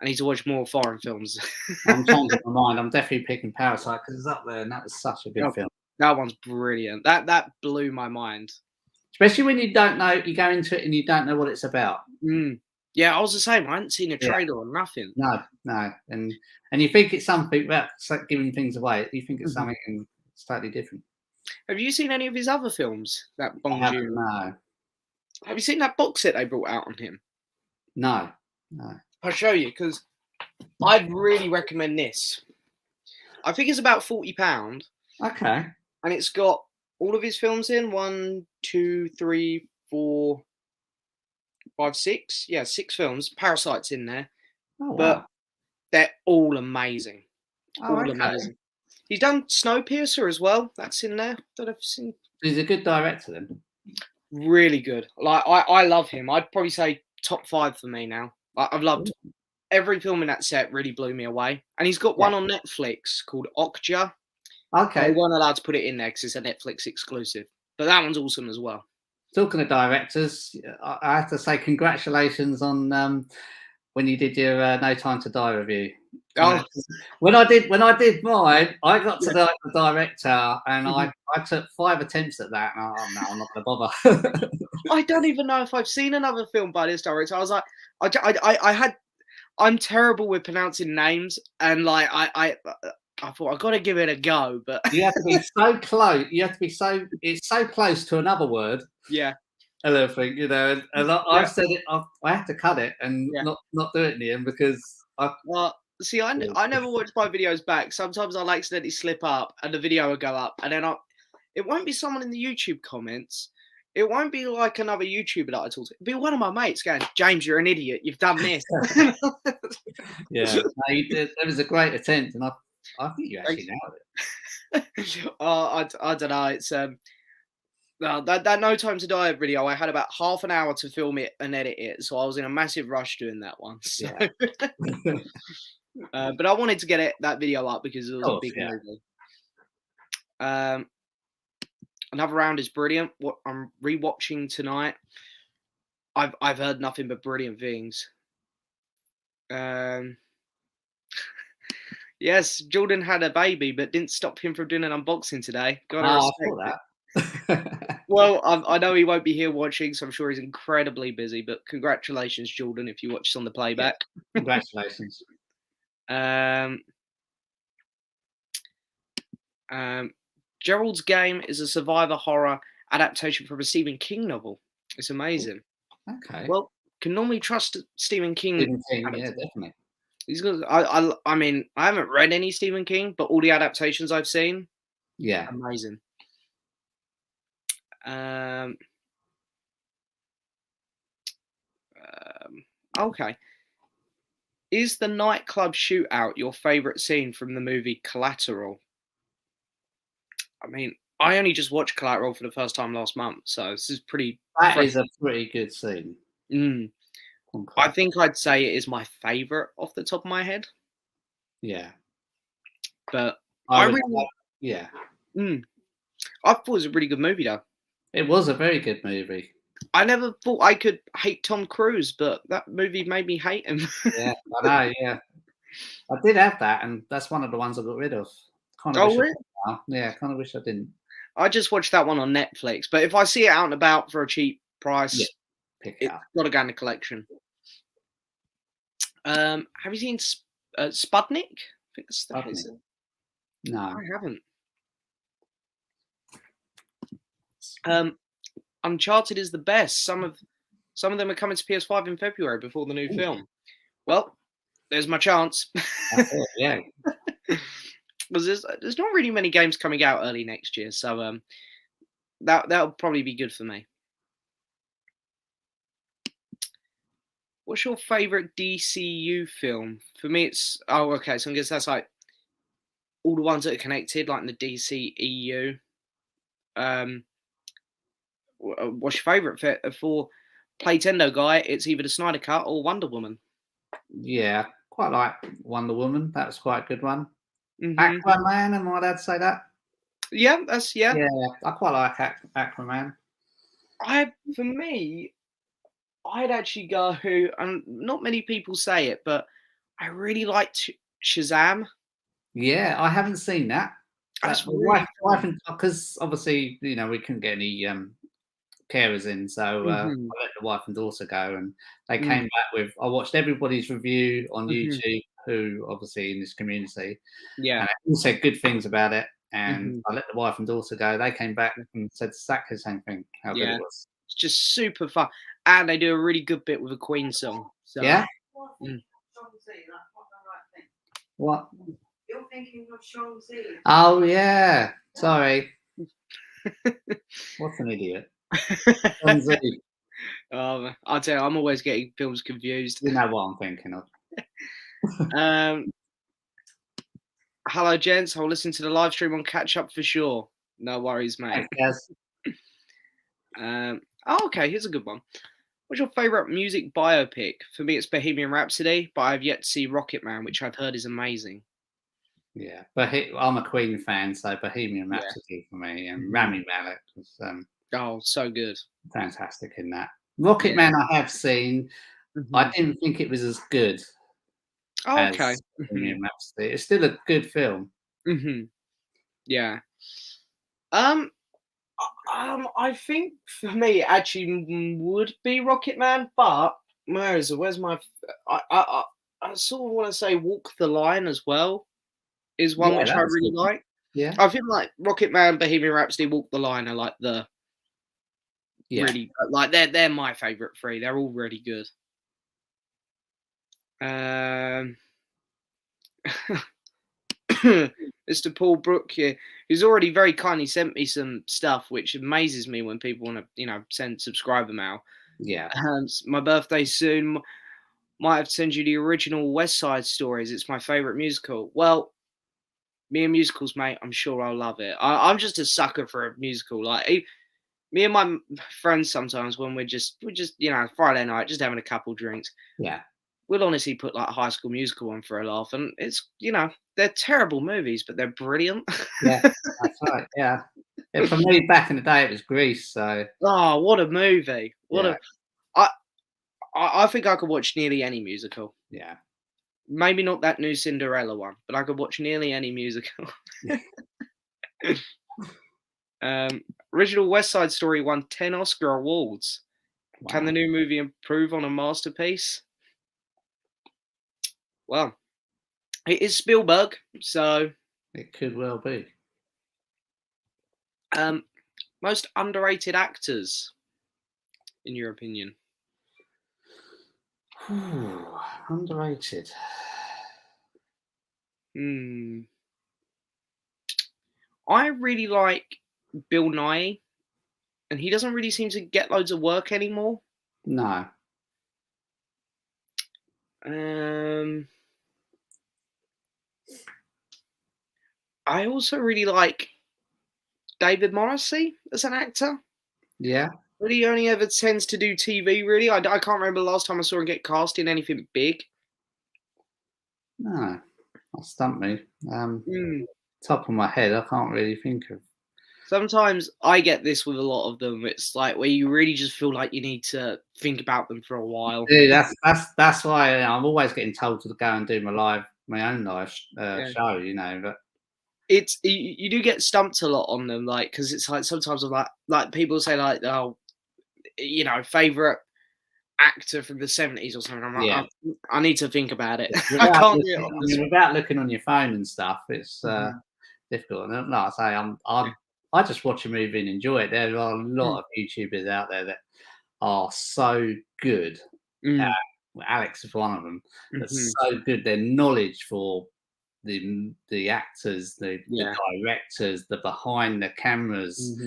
I need to watch more foreign films. I'm changing my mind. I'm definitely picking Parasite because it's up there, and that was such a good film. That one's brilliant. That blew my mind. Especially when you don't know, you go into it and you don't know what it's about. Yeah, I was the same. I hadn't seen a trailer or nothing. No, and you think it's something without giving things away. You think it's something and it's totally different. Have you seen any of his other films? That Bong Joon? No. Have you seen that box set they brought out on him? No. I'll show you because I'd really recommend this. I think it's about £40. Okay. And it's got all of his films in 1, 2, 3, 4, 5, 6. Yeah, 6 films. Parasite's in there. Oh, wow. But they're all amazing. Amazing. He's done Snowpiercer as well. That's in there. That I've seen. He's a good director then. Really good. Like I love him. I'd probably say top 5 for me now. I've loved every film in that set. Really blew me away. And he's got one on Netflix called Okja. Okay. They weren't allowed to put it in there because it's a Netflix exclusive. But that one's awesome as well. Talking of directors, I have to say congratulations on when you did your No Time to Die review. Oh. When I did mine, I got to the director, and I took 5 attempts at that. And no, I'm not going to bother. I don't even know if I've seen another film by this director. I was like, I'm terrible with pronouncing names, and like I thought I've got to give it a go, but you have to be so close. It's so close to another word. Yeah. And everything, and I've said it. I have to cut it and not do it in the end because see, I never watch my videos back. Sometimes I'll accidentally slip up and the video will go up, and then it won't be someone in the YouTube comments. It won't be like another YouTuber that I talk to. It'll be one of my mates going, "James, you're an idiot. You've done this." Yeah, no, you did. That was a great attempt, and I think you actually nailed it. I don't know. It's that No Time to Die video. I had about half an hour to film it and edit it, so I was in a massive rush doing that one. So. Yeah. But I wanted to get that video up because it was a big movie. Another Round is brilliant. What I'm rewatching tonight, I've heard nothing but brilliant things. Yes, Jordan had a baby, but didn't stop him from doing an unboxing today. Gotta respect it. Well, I know he won't be here watching, so I'm sure he's incredibly busy. But congratulations, Jordan, if you watch this on the playback. Yeah. Congratulations. Gerald's Game is a survivor horror adaptation from a Stephen King novel. It's amazing. Okay. Well, can normally trust Stephen King. Yeah, definitely. He's good. I mean, I haven't read any Stephen King, but all the adaptations I've seen, amazing. Okay. Is the nightclub shootout your favorite scene from the movie Collateral? I mean, I only just watched Collateral for the first time last month, so this is pretty. That is a pretty good scene. Okay. I think I'd say it is my favorite off the top of my head. Yeah, but I thought it was a really good movie though. It was a very good movie. I never thought I could hate Tom Cruise, but that movie made me hate him. Yeah, I know. Yeah, I did have that, and that's one of the ones I got rid of. Kind of Oh, wish I really? didn't now. Yeah, kind of wish I didn't. I just watched that one on Netflix, but if I see it out and about for a cheap price, Yeah, pick it it's up. got to go in the collection. Have you seen Sputnik? I think that's the case. No. I haven't. Uncharted is the best. Some of them are coming to PS5 in February before the new film. Well, there's my chance. That's it, yeah. Because there's not really many games coming out early next year, so that'll probably be good for me. What's your favorite DCU film? For me, it's okay. So I guess that's like all the ones that are connected, like in the DCEU. What's your favorite for Playtendo guy? It's either the Snyder Cut or Wonder Woman. Yeah, quite like Wonder Woman. That was quite a good one. Mm-hmm. Aquaman, am I allowed to say that? Yeah, Yeah, I quite like Aquaman. For me, I'd actually go, and not many people say it, but I really liked Shazam. Yeah, I haven't seen that. That's wife, really because obviously, we couldn't get any carers in, so I let the wife and daughter go, and they came back with. I watched everybody's review on YouTube, who obviously in this community, yeah, and they all said good things about it. And I let the wife and daughter go. They came back and said exactly the same thing. How good it was. It's just super fun, and they do a really good bit with a Queen song. So, yeah. What? You're thinking of Shaun-Zi. Oh yeah. Sorry. What's an idiot? Shaun-Zi. I'll tell you, I'm always getting films confused. You know what I'm thinking of. Hello, gents. I'll listen to the live stream on catch up for sure. No worries, mate. Yes. Okay, here's a good one. What's your favourite music biopic? For me, it's Bohemian Rhapsody, but I've yet to see Rocket Man, which I've heard is amazing. Yeah, but I'm a Queen fan, so Bohemian Rhapsody for me, and Rami Malek was so good, fantastic in that. Rocket Man, I have seen. I didn't think it was as good. Okay, as Bohemian Rhapsody. It's still a good film. Yeah. I think for me, it actually would be Rocket Man, but where's my? I sort of want to say Walk the Line as well. Is one which I really like. Yeah, I feel like Rocket Man, Bohemian Rhapsody, Walk the Line are like the really like they're my favorite three. They're all really good. Mr. Paul Brook here, who's already very kindly sent me some stuff, which amazes me when people want to, send subscriber mail. Yeah. My birthday soon. Might have to send you the original West Side Stories. It's my favorite musical. Well, me and musicals, mate. I'm sure I'll love it. I'm just a sucker for a musical. Like me and my friends sometimes when we're just Friday night, just having a couple drinks. Yeah. We'll honestly put like High School Musical on for a laugh, and it's they're terrible movies, but they're brilliant. Yeah, that's right. Yeah. For me, back in the day, it was Grease. So. Oh, what a movie! I think I could watch nearly any musical. Yeah. Maybe not that new Cinderella one, but I could watch nearly any musical. Original West Side Story won 10 Oscar awards. Wow. Can the new movie improve on a masterpiece? Well, it is Spielberg, so it could well be. Most underrated actors, in your opinion? Underrated. I really like Bill Nye, and he doesn't really seem to get loads of work anymore. No. I also really like David Morrissey as an actor. Yeah. But he only ever tends to do TV, really. I can't remember the last time I saw him get cast in anything big. No. That stumped me. Top of my head, I can't really think of. Sometimes I get this with a lot of them. It's like where you really just feel like you need to think about them for a while. Dude, that's why I'm always getting told to go and do my own live show, you know. But it's you do get stumped a lot on them, like because it's like sometimes I'm like people say like, oh, you know, favorite actor from the 70s or something. I'm like, yeah, I need to think about it. I can't do it on this. without looking on your phone and stuff. It's difficult. And like I say, I just watch a movie and enjoy it. There are a lot of YouTubers out there that are so good. Alex is one of them. That's so good. Their knowledge for the actors, the directors, the behind the cameras,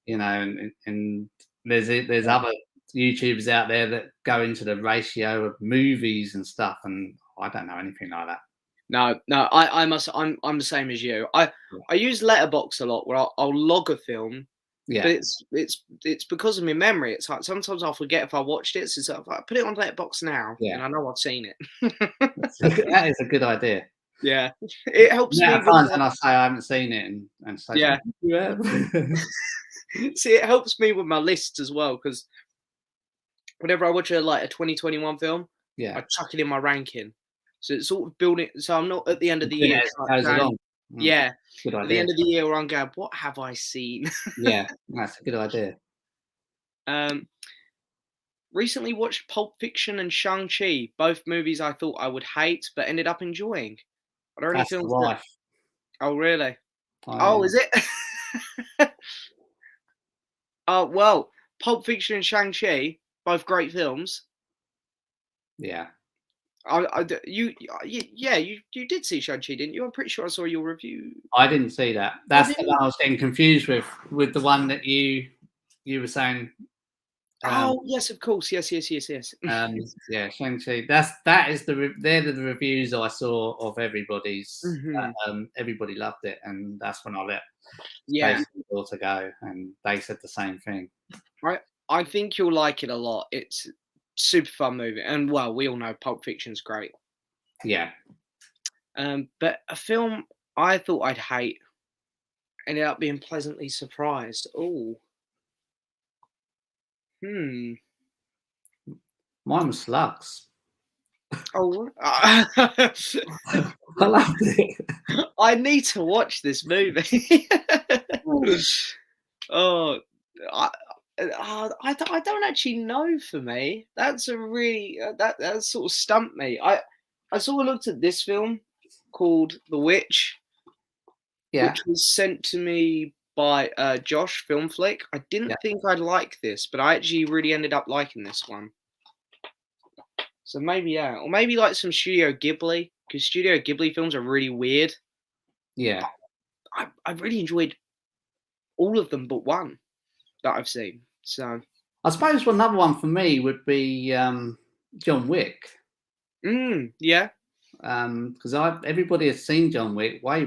you know, and there's other YouTubers out there that go into the ratio of movies and stuff, and I don't know anything like that. No, I'm the same as you. I use Letterboxd a lot where I'll log a film. Yeah, but it's because of my memory. It's like sometimes I'll forget if I watched it. So it's like, I put it on Letterboxd now, and I know I've seen it. That is a good idea. Yeah, it helps me. Times when I say I haven't seen it, and say, yeah. See, it helps me with my lists as well because whenever I watch a 2021 film, I chuck it in my ranking. So it's sort of building. So I'm not at the end of the year. Goes along. Yeah, good idea. At the end of the year, where I'm going, what have I seen? Yeah, that's a good idea. Recently watched Pulp Fiction and Shang-Chi, both movies I thought I would hate, but ended up enjoying. Are there any films? Oh, really? Oh, is it? Oh, well, Pulp Fiction and Shang-Chi, both great films. Yeah. You did see Shang-Chi, didn't you? I'm pretty sure I saw your review. I didn't see that. That's the one I was getting confused with the one that you were saying. Oh yes, of course, yes. Yeah, Shang-Chi. They're the reviews I saw of everybody's. Everybody loved it, and that's when I let daughter go, and they said the same thing. I think you'll like it a lot. It's super fun movie, and well, we all know Pulp Fiction's great. Yeah. But a film I thought I'd hate ended up being pleasantly surprised. Oh. Mine was Slugs. Oh. I loved it. I need to watch this movie. Oh, I don't actually know. For me, that's a really that sort of stumped me. I sort of looked at this film called The Witch, which was sent to me by Josh Film Flick. I didn't think I'd like this, but I actually really ended up liking this one. So maybe or maybe like some Studio Ghibli, because Studio Ghibli films are really weird. Yeah, I really enjoyed all of them but one that I've seen. So I suppose another one for me would be John Wick. Yeah. Because everybody has seen John Wick. I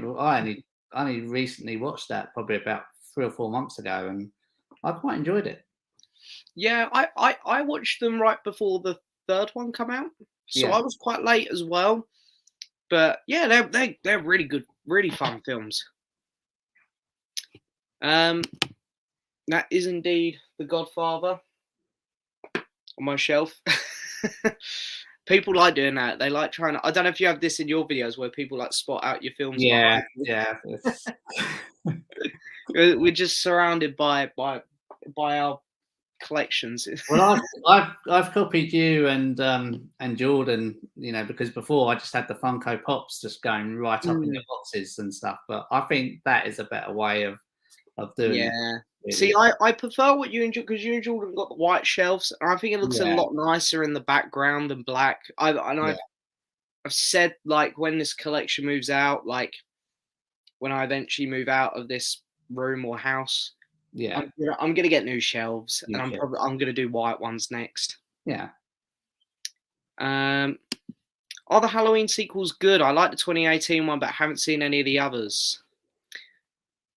only recently watched that probably about 3 or 4 months ago, and I quite enjoyed it. Yeah, I watched them right before the third one come out, so I was quite late as well. But yeah, they're really good, really fun films. That is indeed The Godfather on my shelf. People like doing that. They like trying to. I don't know if you have this in your videos where people like spot out your films. Yeah. We're just surrounded by our collections. Well, I've copied you and Jordan, you know, because before I just had the Funko Pops just going right up in the boxes and stuff. But I think that is a better way of doing it. Really. See, I prefer what you enjoy, because you and Jordan got the white shelves, and I think it looks a lot nicer in the background than black. I've said, like, when this collection moves out, like when I eventually move out of this room or house, I'm gonna get new shelves, and I'm gonna do white ones next. Yeah. Are the Halloween sequels good? I like the 2018 one, but haven't seen any of the others.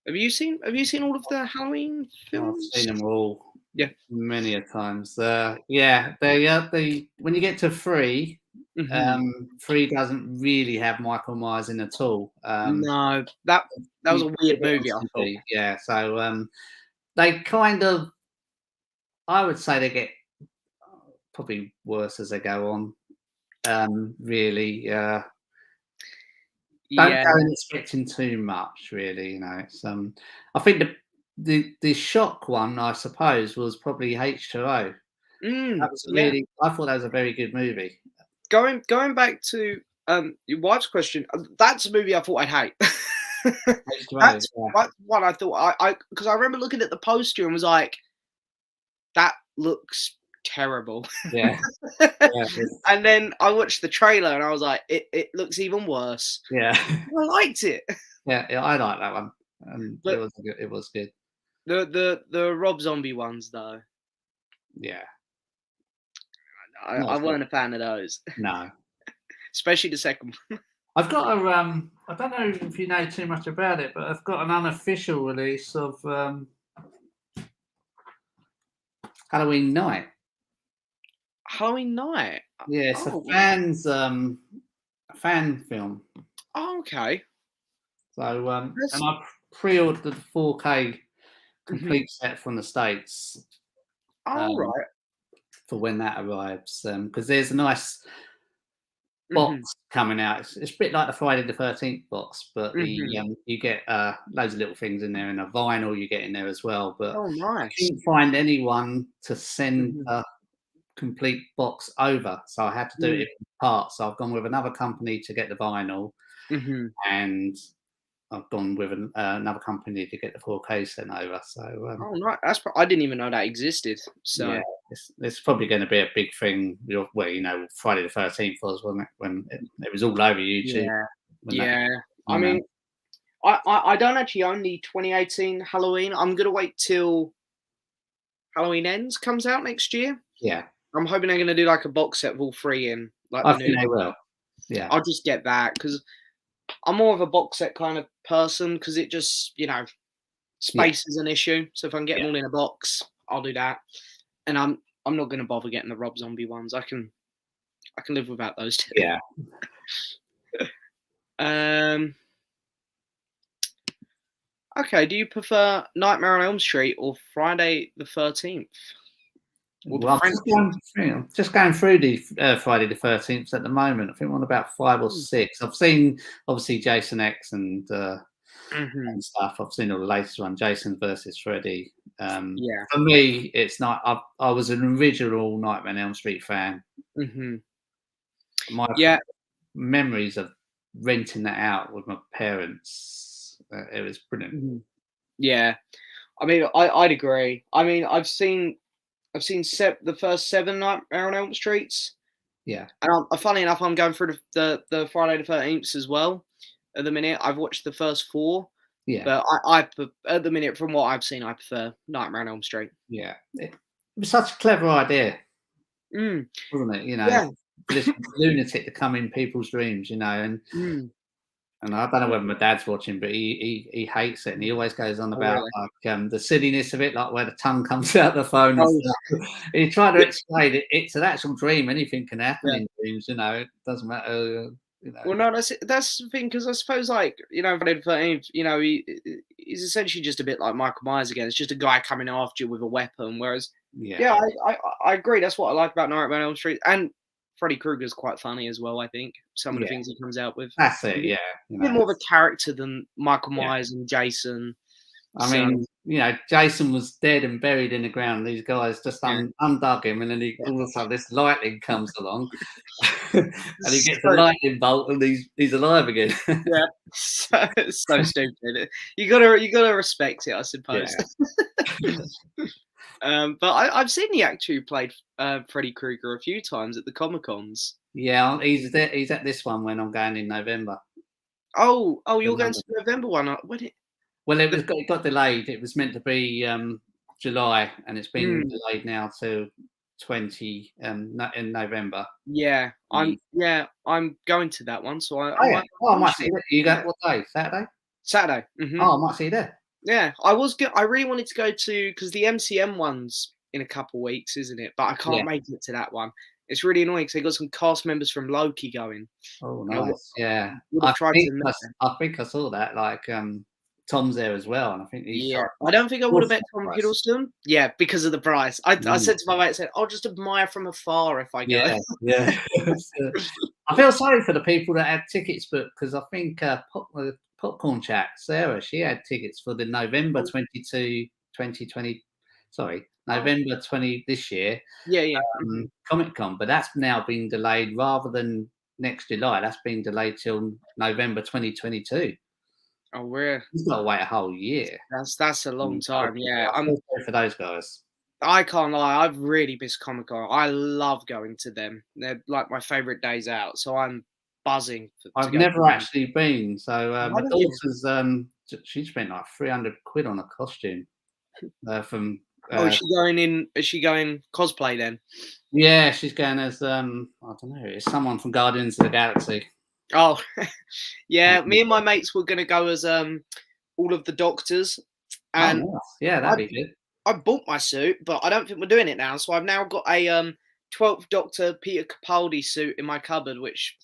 Have you seen all of the Halloween films? I've seen them all. Yeah, many a times. They when you get to 3, 3 doesn't really have Michael Myers in at all. No, that was a weird movie, I thought. Yeah, so they kind of, I would say they get probably worse as they go on. Really, don't go in expecting too much. Really, it's I think the shock one, I suppose, was probably H2O. That was really. I thought that was a very good movie. Going back to your wife's question, that's a movie I thought I'd hate. That's one I thought because I remember looking at the poster and was like, that looks terrible. Yeah. And then I watched the trailer and I was like, it looks even worse. Yeah. I liked it. Yeah, I like that one. It was good. The Rob Zombie ones though. Yeah. I weren't a fan of those. No. Especially the second one. I've got a I don't know if you know too much about it, but I've got an unofficial release of Halloween Night. Halloween Night? Yeah, it's a fan film. Oh, okay. So and I pre-ordered the 4K complete set from the States. Oh, right. For when that arrives, because there's a nice box coming out. It's a bit like the Friday the 13th box, but you get loads of little things in there, and a vinyl you get in there as well. But I couldn't find anyone to send a complete box over, so I had to do it in parts. So I've gone with another company to get the vinyl, and I've gone with another company to get the 4K sent over. So right, I didn't even know that existed. So yeah, it's probably going to be a big thing. Well, Friday the 13th was, wasn't it, when it was all over YouTube? Yeah. I mean, I don't actually own the 2018 Halloween. I'm gonna wait till Halloween Ends comes out next year. Yeah, I'm hoping they're gonna do like a box set of all three in. Like I think they will. Yeah, I'll just get that because I'm more of a box set kind of person because it just, space is an issue. So if I can get them all in a box, I'll do that. And I'm not going to bother getting the Rob Zombie ones. I can live without those two. Yeah. Okay. Do you prefer Nightmare on Elm Street or Friday the 13th? Well, I'm just going through the Friday the 13th at the moment. I think I'm on about 5 or 6. I've seen obviously Jason X and stuff. I've seen all the latest one, Jason versus Freddy. For me, it's not. I was an original Nightmare on Elm Street fan. My memories of renting that out with my parents. It was brilliant. Yeah, I mean, I'd agree. I mean, I've seen the first 7 Nightmare on Elm Streets. Yeah. And funny enough, I'm going through the Friday the 13th as well. At the minute, I've watched the first 4. Yeah. But I at the minute, from what I've seen, I prefer Nightmare on Elm Street. Yeah. It was such a clever idea. Wasn't it? This lunatic to come in people's dreams, and I don't know whether my dad's watching, but he hates it, and he always goes on about the silliness of it, like where the tongue comes out the phone. He tried to explain it. It's an actual dream. Anything can happen in dreams. It doesn't matter. Well, no, that's the thing, because I suppose, Friday the 13th, he's essentially just a bit like Michael Myers again. It's just a guy coming after you with a weapon. Whereas, I agree. That's what I like about Nightmare on Elm Street, and Freddy Krueger's quite funny as well. I think some of the things he comes out with. That's it. Yeah, a bit more of a character than Michael Myers and Jason. I mean, Jason was dead and buried in the ground. These guys just undug him, and then all of a sudden this lightning comes along, and he gets a lightning bolt, and he's alive again. so stupid. You gotta respect it, I suppose. But I've seen he actually played Freddy Krueger a few times at the Comic Cons. Yeah, he's at this one when I'm going in November. Oh, you're going to the November one? Well, it got delayed. It was meant to be July, and it's been delayed now to 20 in November. Yeah, I'm going to that one. So I might see it. You go what day? Saturday. Saturday. Oh, I might see you there. Yeah, I really wanted to go to, because the MCM one's in a couple of weeks, isn't it? But I can't make it to that one. It's really annoying because they got some cast members from Loki going. Oh, You know, nice. Yeah. would have tried to. I think I saw that. Like, Tom's there as well, and I think he's. Yeah, I don't think I would have met Tom price. Hiddleston. Yeah, because of the price. I said to my mate, I said, I'll just admire from afar if I go. Yeah, yeah. I feel sorry for the people that had tickets booked because I think Popcorn Chat, Sarah, she had tickets for the November 2020. Sorry, November 20 this year. Yeah. Comic Con, but that's now been delayed rather than next July. That's been delayed till November 2022. Oh, we're. You've got to wait a whole year. That's a long time. Yeah, I'm sorry for those guys. I can't lie. I've really missed Comic Con. I love going to them. They're like my favorite days out. So I'm buzzing. I've never actually been. So my daughter's she spent like 300 quid on a costume from. Is she going in? Is she going cosplay then? Yeah, she's going as I don't know. It's someone from Guardians of the Galaxy. Oh, yeah. Me and my mates were going to go as all of the Doctors. And nice. Yeah, that'd be good. I bought my suit, but I don't think we're doing it now. So I've now got a 12th Doctor Peter Capaldi suit in my cupboard, which.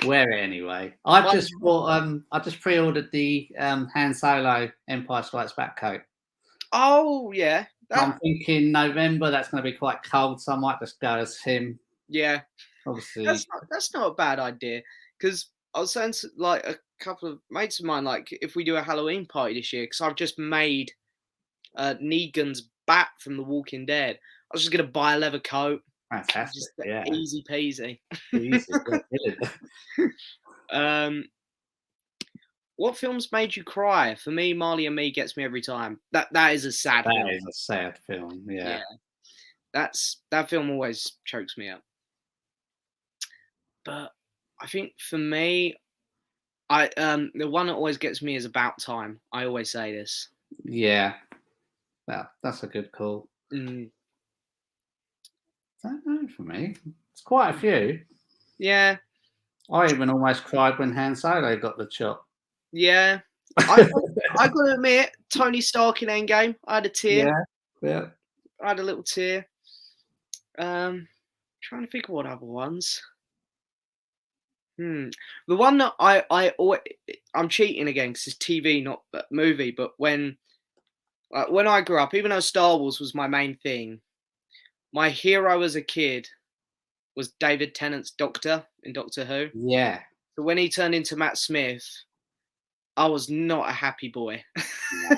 Wear it anyway. I just pre-ordered the Han Solo Empire Strikes Back coat. Oh yeah. I'm thinking November. That's going to be quite cold, so I might just go as him. Yeah. Obviously, that's not a bad idea because I was saying to, like a couple of mates of mine, like if we do a Halloween party this year, because I've just made Negan's bat from The Walking Dead. I was just gonna buy a leather coat. Fantastic. Yeah. Easy peasy. Easy. What films made you cry? For me, Marley and Me gets me every time. That is a sad film. That is a sad film, yeah. That film always chokes me up. But I think for me, the one that always gets me is About Time. I always say this. Yeah. Well, that's a good call. I don't know for me. It's quite a few. Yeah. I even almost cried when Han Solo got the chop. Yeah, I got to admit, Tony Stark in Endgame, I had a tear. Yeah. I had a little tear. Trying to think of what other ones. The one that I'm cheating again because it's TV, not movie. But when I grew up, even though Star Wars was my main thing, my hero as a kid was David Tennant's Doctor in Doctor Who. Yeah. So when he turned into Matt Smith, I was not a happy boy. No,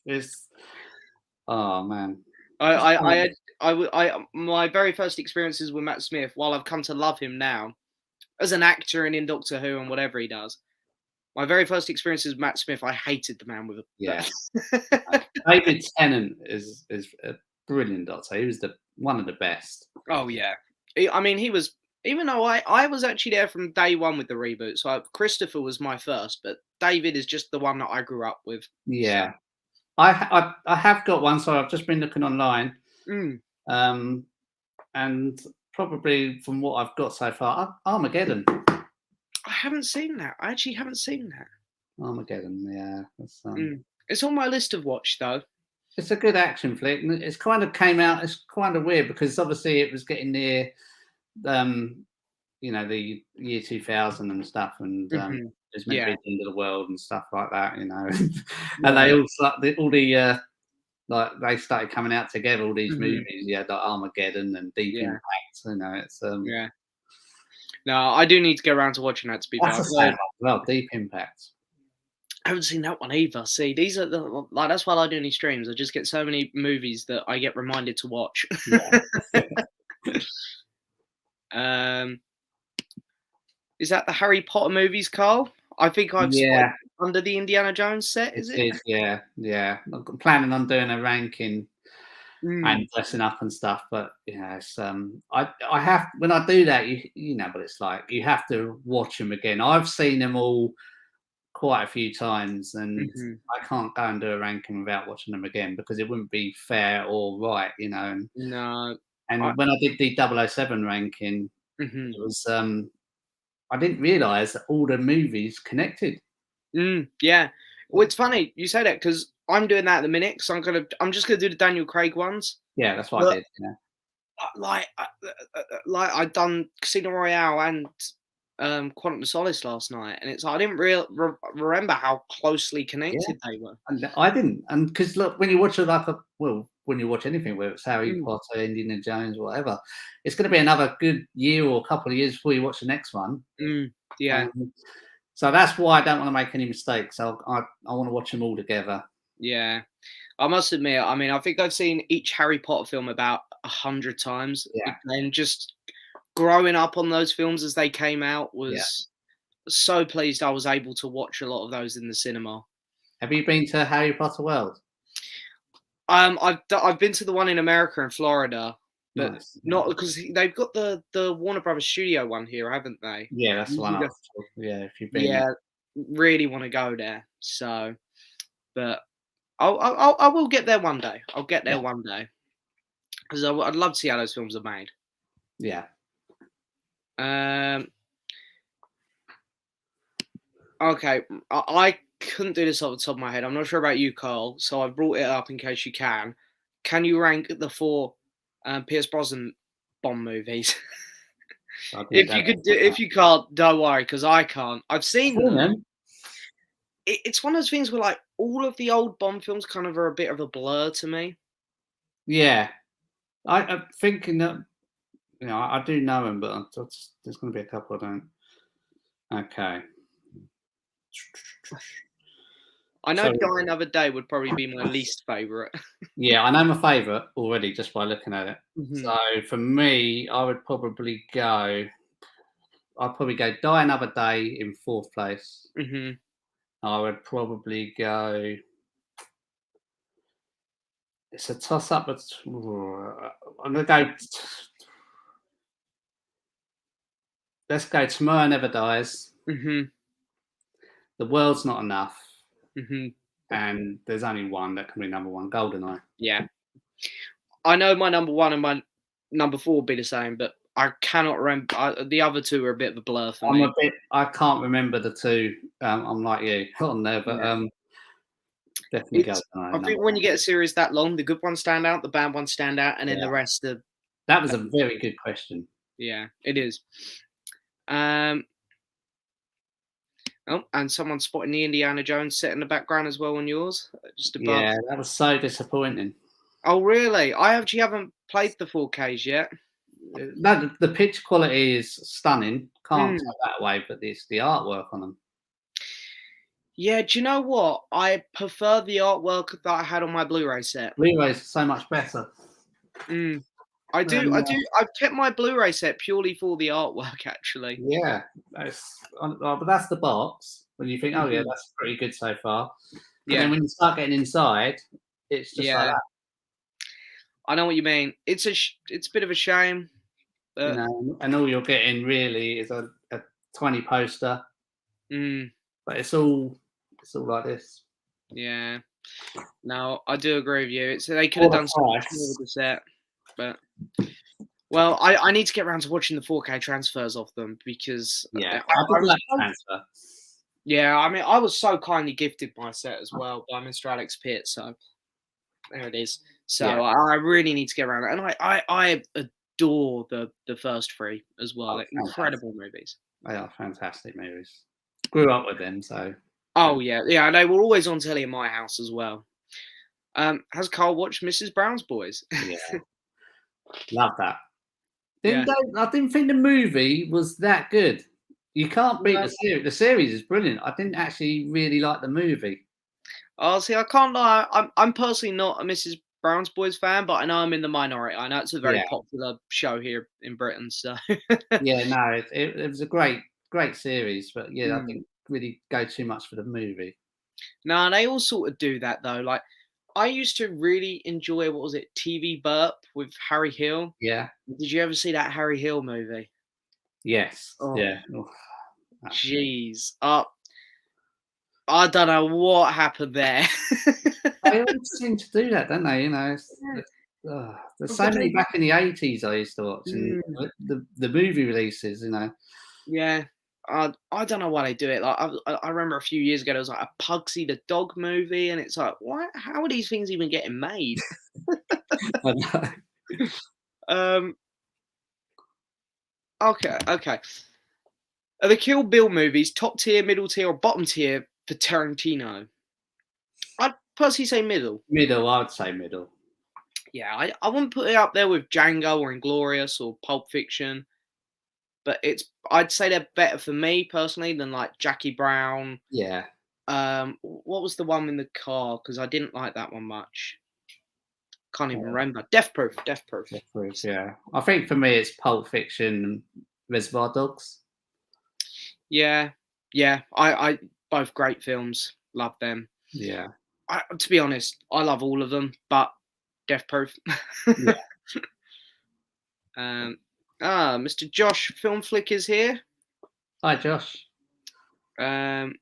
it's oh man. My very first experiences with Matt Smith, while I've come to love him now, as an actor and in Doctor Who and whatever he does, my very first experiences with Matt Smith, I hated the man with a. Yeah. David Tennant is a brilliant Doctor. He was one of the best. Oh yeah, I mean he was. Even though I was actually there from day one with the reboot, so Christopher was my first, but David is just the one that I grew up with. Yeah, so. I have got one, so I've just been looking online, and probably from what I've got so far, Armageddon. I haven't seen that. I actually haven't seen that. Armageddon, yeah. It's on my list of watch though. It's a good action flick. It's kind of came out. It's kind of weird because obviously it was getting near. The year 2000 and stuff, and it's meant to be the end of the world and stuff like that, and they they started coming out together. All these movies, like Armageddon and Deep Impact. It's No, I do need to get around to watching that. To be fair, Deep Impact. I haven't seen that one either. See, these are that's why I do these streams. I just get so many movies that I get reminded to watch. Yeah. Is that the Harry Potter movies, Carl? I think I've under the Indiana Jones set. Is it? Yeah. I'm planning on doing a ranking and dressing up and stuff, but it's I have when I do that, but it's like you have to watch them again. I've seen them all quite a few times, and I can't go and do a ranking without watching them again because it wouldn't be fair or right, No. And when I did the 007 ranking, it was I didn't realise that all the movies connected. Yeah, well, it's funny you say that because I'm doing that at the minute. So I'm just gonna do the Daniel Craig ones. Yeah, that's what I did. Yeah. like I'd done Casino Royale and Quantum of Solace last night, and it's I didn't remember how closely connected they were. And I didn't, and because look, when you watch it when you watch anything, whether it's Harry Potter, Indiana Jones, whatever, it's going to be another good year or a couple of years before you watch the next one. Yeah. So that's why I don't want to make any mistakes. I want to watch them all together. Yeah. I must admit, I mean, I think I've seen each Harry Potter film about 100 times. Yeah. And just growing up on those films as they came out was so pleased I was able to watch a lot of those in the cinema. Have you been to Harry Potter World? I've been to the one in America in Florida, but Nice. not because they've got the Warner Brothers Studio one here, haven't they? Yeah, that's the one. If you've been, really want to go there. So, but I will get there one day. I'll get there one day because I'd love to see how those films are made. Yeah. Okay, I couldn't do this off the top of my head. I'm not sure about you, Carl. So I brought it up in case you can. Can you rank the 4 Pierce Brosnan Bond movies? If you can't, don't worry, because I can't. I've seen them. It's one of those things where like all of the old Bond films kind of are a bit of a blur to me. Yeah, I'm thinking that I do know him, but there's going to be a couple I don't. Okay. I know Die Another Day would probably be my least favourite. Yeah, I know my favourite already just by looking at it. So for me, I'd probably go Die Another Day in 4th place. I would probably go. It's a toss-up, but I'm going to go. Let's go Tomorrow Never Dies. The World's Not Enough. And there's only one that can be number 1, GoldenEye. Yeah. I know my number 1 and my number 4 will be the same, but I cannot remember. The other 2 are a bit of a blur for me. I can't remember the 2. I'm like you on there, but definitely GoldenEye. I think when you get a series that long, the good ones stand out, the bad ones stand out, and then the rest are... That was a very good question. Yeah, it is. Oh, and someone spotting the Indiana Jones set in the background as well on yours, just above. Yeah, that was so disappointing. Oh, really? I actually haven't played the 4Ks yet. No, the pitch quality is stunning. Can't take that away, but it's the artwork on them. Yeah, do you know what? I prefer the artwork that I had on my Blu-ray set. Blu-rays are so much better. I do. I've kept my Blu-ray set purely for the artwork, actually. Yeah, but that's the box. When you think, oh yeah, that's pretty good so far. But then when you start getting inside, it's just like that. I know what you mean. It's a bit of a shame. But... and all you're getting really is a 20 poster. But it's all like this. Yeah. No, I do agree with you. They could have done so much more with the set. But well, I need to get around to watching the 4K transfers of them because I transfer. Yeah, I mean, I was so kindly gifted my set as well by Mr. Alex Pitt, so there it is. So I really need to get around it, and I adore the first 3 as well. They're incredible movies. They are fantastic movies. Grew up with them, so. Oh yeah, they were always on telly in my house as well. Has Carl watched Mrs. Brown's Boys? Yeah. Love that. I didn't think the movie was that good. You can't beat the series. The series is brilliant. I didn't actually really like the movie. Oh, see, I can't lie. I'm personally not a Mrs. Brown's Boys fan, but I know I'm in the minority. I know it's a very popular show here in Britain. So yeah, no, it was a great series, but I didn't really go too much for the movie. No, they all sort of do that though. Like, I used to really enjoy, what was it, TV Burp with Harry Hill? Yeah. Did you ever see that Harry Hill movie? Yes. Oh, yeah. Jeez. I don't know what happened there. They always seem to do that, don't they? There's so many back in the 80s I used to watch, and the movie releases, Yeah. I don't know why they do it. Like I remember a few years ago there was like a Pugsy the dog movie, and it's like, what? How are these things even getting made? I know. Okay. Are the Kill Bill movies top tier, middle tier, or bottom tier for Tarantino? I'd personally say middle. Middle, I would say middle. Yeah, I wouldn't put it up there with Django or Inglourious or Pulp Fiction, but I'd say they're better for me personally than like Jackie Brown. Yeah. What was the one in the car? Because I didn't like that one much. Can't even remember. Death Proof. Yeah. I think for me it's Pulp Fiction and Reservoir Dogs. Yeah. I both great films. Love them. Yeah. To be honest, I love all of them, but Death Proof. Yeah. Mr. Josh Film Flick is here. Hi, Josh. Don't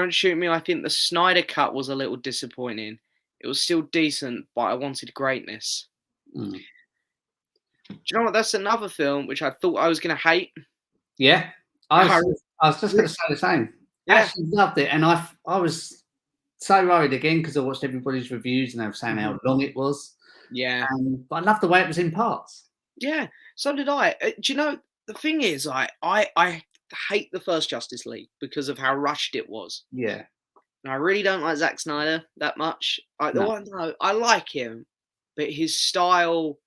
shoot me. I think the Snyder Cut was a little disappointing. It was still decent, but I wanted greatness. Mm. Do you know what? That's another film which I thought I was going to hate. Yeah. I was just going to say the same. Yeah. I actually loved it. And I was so worried again because I watched everybody's reviews and they were saying how long it was. Yeah. But I loved the way it was in parts. Yeah, so did I. Do you know, the thing is, I hate the first Justice League because of how rushed it was. Yeah. And I really don't like Zack Snyder that much. No. I like him, but his style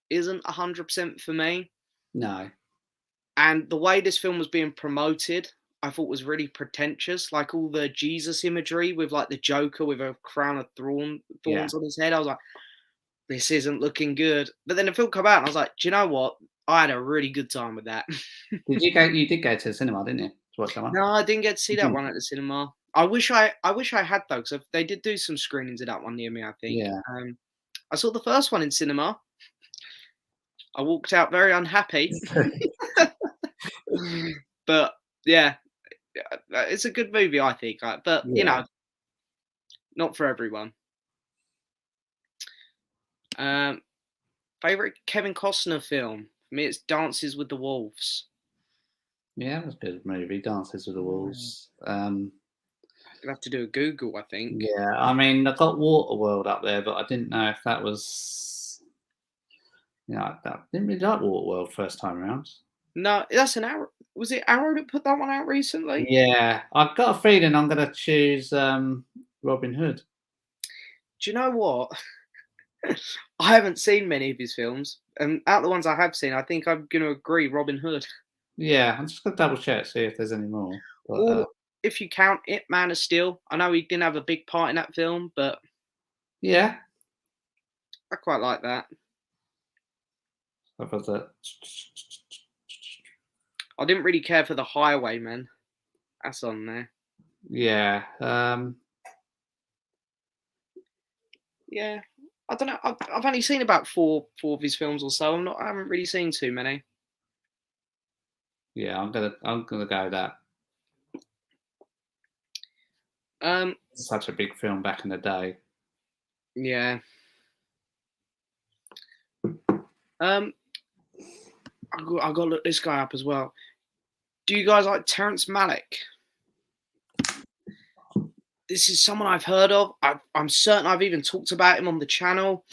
isn't 100% for me. No. And the way this film was being promoted, I thought was really pretentious. Like all the Jesus imagery with like the Joker with a crown of thorns on his head. I was like, this isn't looking good. But then the film came out and I was like, do you know what? I had a really good time with that. You did go to the cinema, didn't you? To watch that one? No, I didn't get to see that one at the cinema. I wish I had though, because they did do some screenings of that one near me, I think. Yeah. I saw the first one in cinema. I walked out very unhappy. But yeah, it's a good movie, I think. But you know, not for everyone. Favorite Kevin Costner film? For me, it's Dances with the Wolves. Yeah, it was a good movie. Dances with the Wolves. You'll have to do a Google, I think. Yeah, I mean, I got Waterworld up there, but I didn't know if that was. I didn't really like Waterworld first time around. No, that's an Arrow. Was it Arrow that put that one out recently? Yeah, I've got a feeling I'm going to choose Robin Hood. Do you know what? I haven't seen many of his films, and out of the ones I have seen, I think I'm going to agree Robin Hood. Yeah, I'm just going to double check, see if there's any more. But, or if you count it, Man of Steel. I know he didn't have a big part in that film, but yeah, I quite like that. What was it? I didn't really care for The Highwayman. That's on there. Yeah. Yeah. I don't know. I've only seen about four of his films or so. I haven't really seen too many. Yeah, I'm gonna go that. Such a big film back in the day. Yeah. I've got to look this guy up as well. Do you guys like Terrence Malick? This is someone I've heard of. I'm certain I've even talked about him on the channel,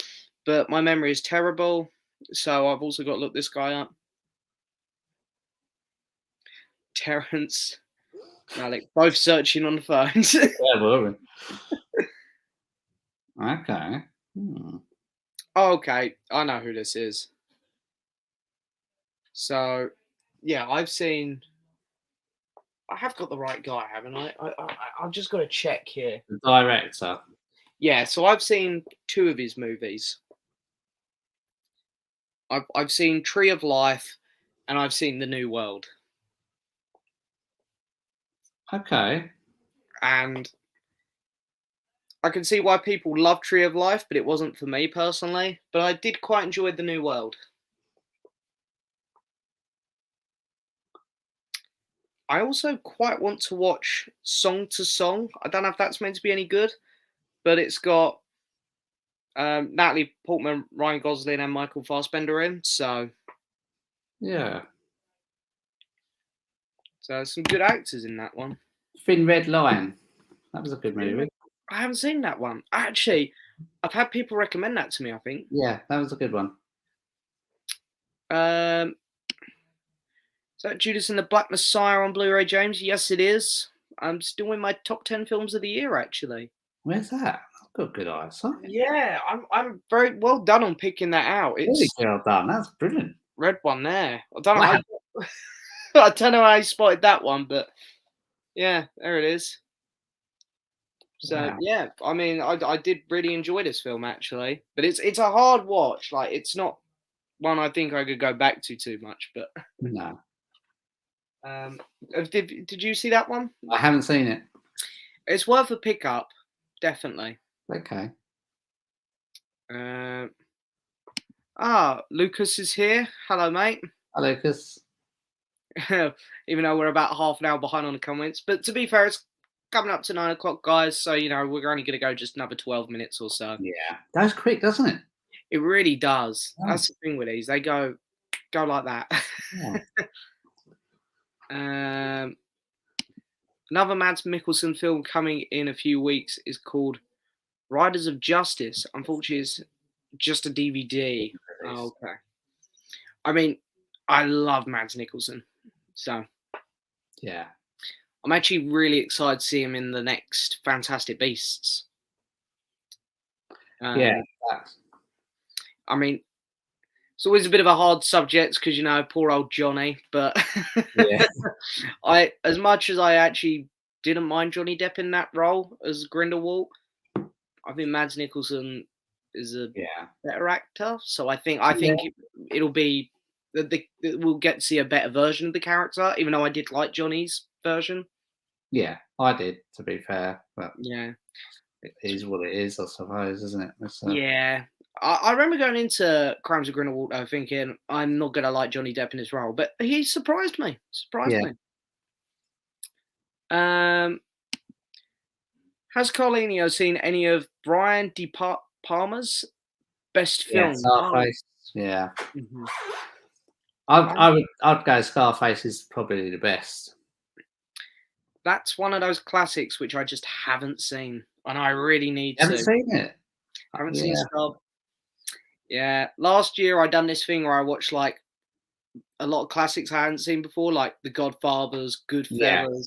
but my memory is terrible. So I've also got to look this guy up. Terrence Malick, both searching on the phones. Yeah, were we? Okay. Okay, I know who this is. So, yeah, I have got the right guy, haven't I? I've just got to check here. The director. Yeah, so I've seen two of his movies. I've seen Tree of Life, and I've seen The New World. Okay. And I can see why people love Tree of Life, but it wasn't for me personally. But I did quite enjoy The New World. I also quite want to watch Song to Song. I don't know if that's meant to be any good, but it's got Natalie Portman, Ryan Gosling, and Michael Fassbender in. So yeah, so some good actors in that one. Thin Red Line. That was a good movie. I haven't seen that one. Actually, I've had people recommend that to me, I think. Yeah, that was a good one. Is that Judas and the Black Messiah on Blu-ray, James? Yes, it is. I'm still in my top 10 films of the year, actually. Where's that? I've got good eyesight. Yeah, I'm very well done on picking that out. Really It's well done. That's brilliant. red one there. I don't know. Wow. I don't know how I spotted that one, but yeah, there it is. So Wow. yeah, I mean, I did really enjoy this film actually, but it's a hard watch. Like, it's not one I think I could go back to too much. But No, did you see that one? I haven't seen it. It's worth a pickup, definitely. Okay. Lucas is here. Hello, mate. Hello, Lucas. Even though we're about half an hour behind on the comments, but to be fair, it's coming up to 9 o'clock, guys. So we're only going to go just another 12 minutes or so. Yeah, that's quick, doesn't it? It really does. Oh. That's the thing with these; they go like that. Yeah. Another Mads Mikkelsen film coming in a few weeks is called Riders of Justice. Unfortunately, it's just a DVD. Oh, okay. I mean, I love Mads Mikkelsen, so yeah, I'm actually really excited to see him in the next Fantastic Beasts. Yeah. I mean, it's always a bit of a hard subject because poor old Johnny. But Yeah. as much as I actually didn't mind Johnny Depp in that role as Grindelwald, I think Mads Mikkelsen is a better actor. So I think it'll be we'll get to see a better version of the character, even though I did like Johnny's version. Yeah, I did, to be fair. But yeah, it is what it is, I suppose, isn't it? Yeah. I remember going into Crimes of Grindelwald thinking I'm not going to like Johnny Depp in his role, but he surprised me. Me. Has Carlinio seen any of Brian De Palma's best films? Scarface. Yeah. Mm-hmm. I'd go Scarface is probably the best. That's one of those classics which I just haven't seen, and I really need to. Haven't seen it? I haven't seen Scarface. Yeah, last year I done this thing where I watched like a lot of classics I hadn't seen before, like The Godfathers, Goodfellas.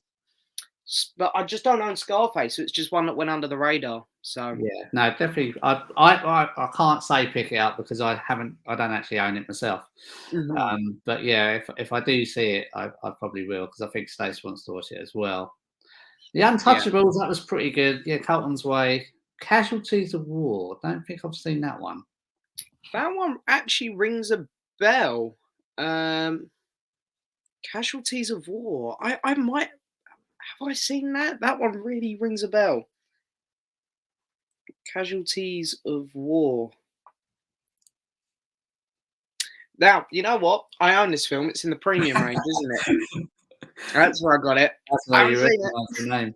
But I just don't own Scarface, so it's just one that went under the radar. So yeah, no, definitely. I can't say pick it up because I don't actually own it myself. Mm-hmm. But yeah, if I do see it, I probably will because I think Stacey wants to watch it as well. The Untouchables, that was pretty good. Yeah, Carlton's Way. Casualties of War. Don't think I've seen that one. That one actually rings a bell. Casualties of War. I might have I seen that? That one really rings a bell. Casualties of War. Now, you know what? I own this film. It's in the premium range, isn't it? That's where I got it. That's where you recognise the name.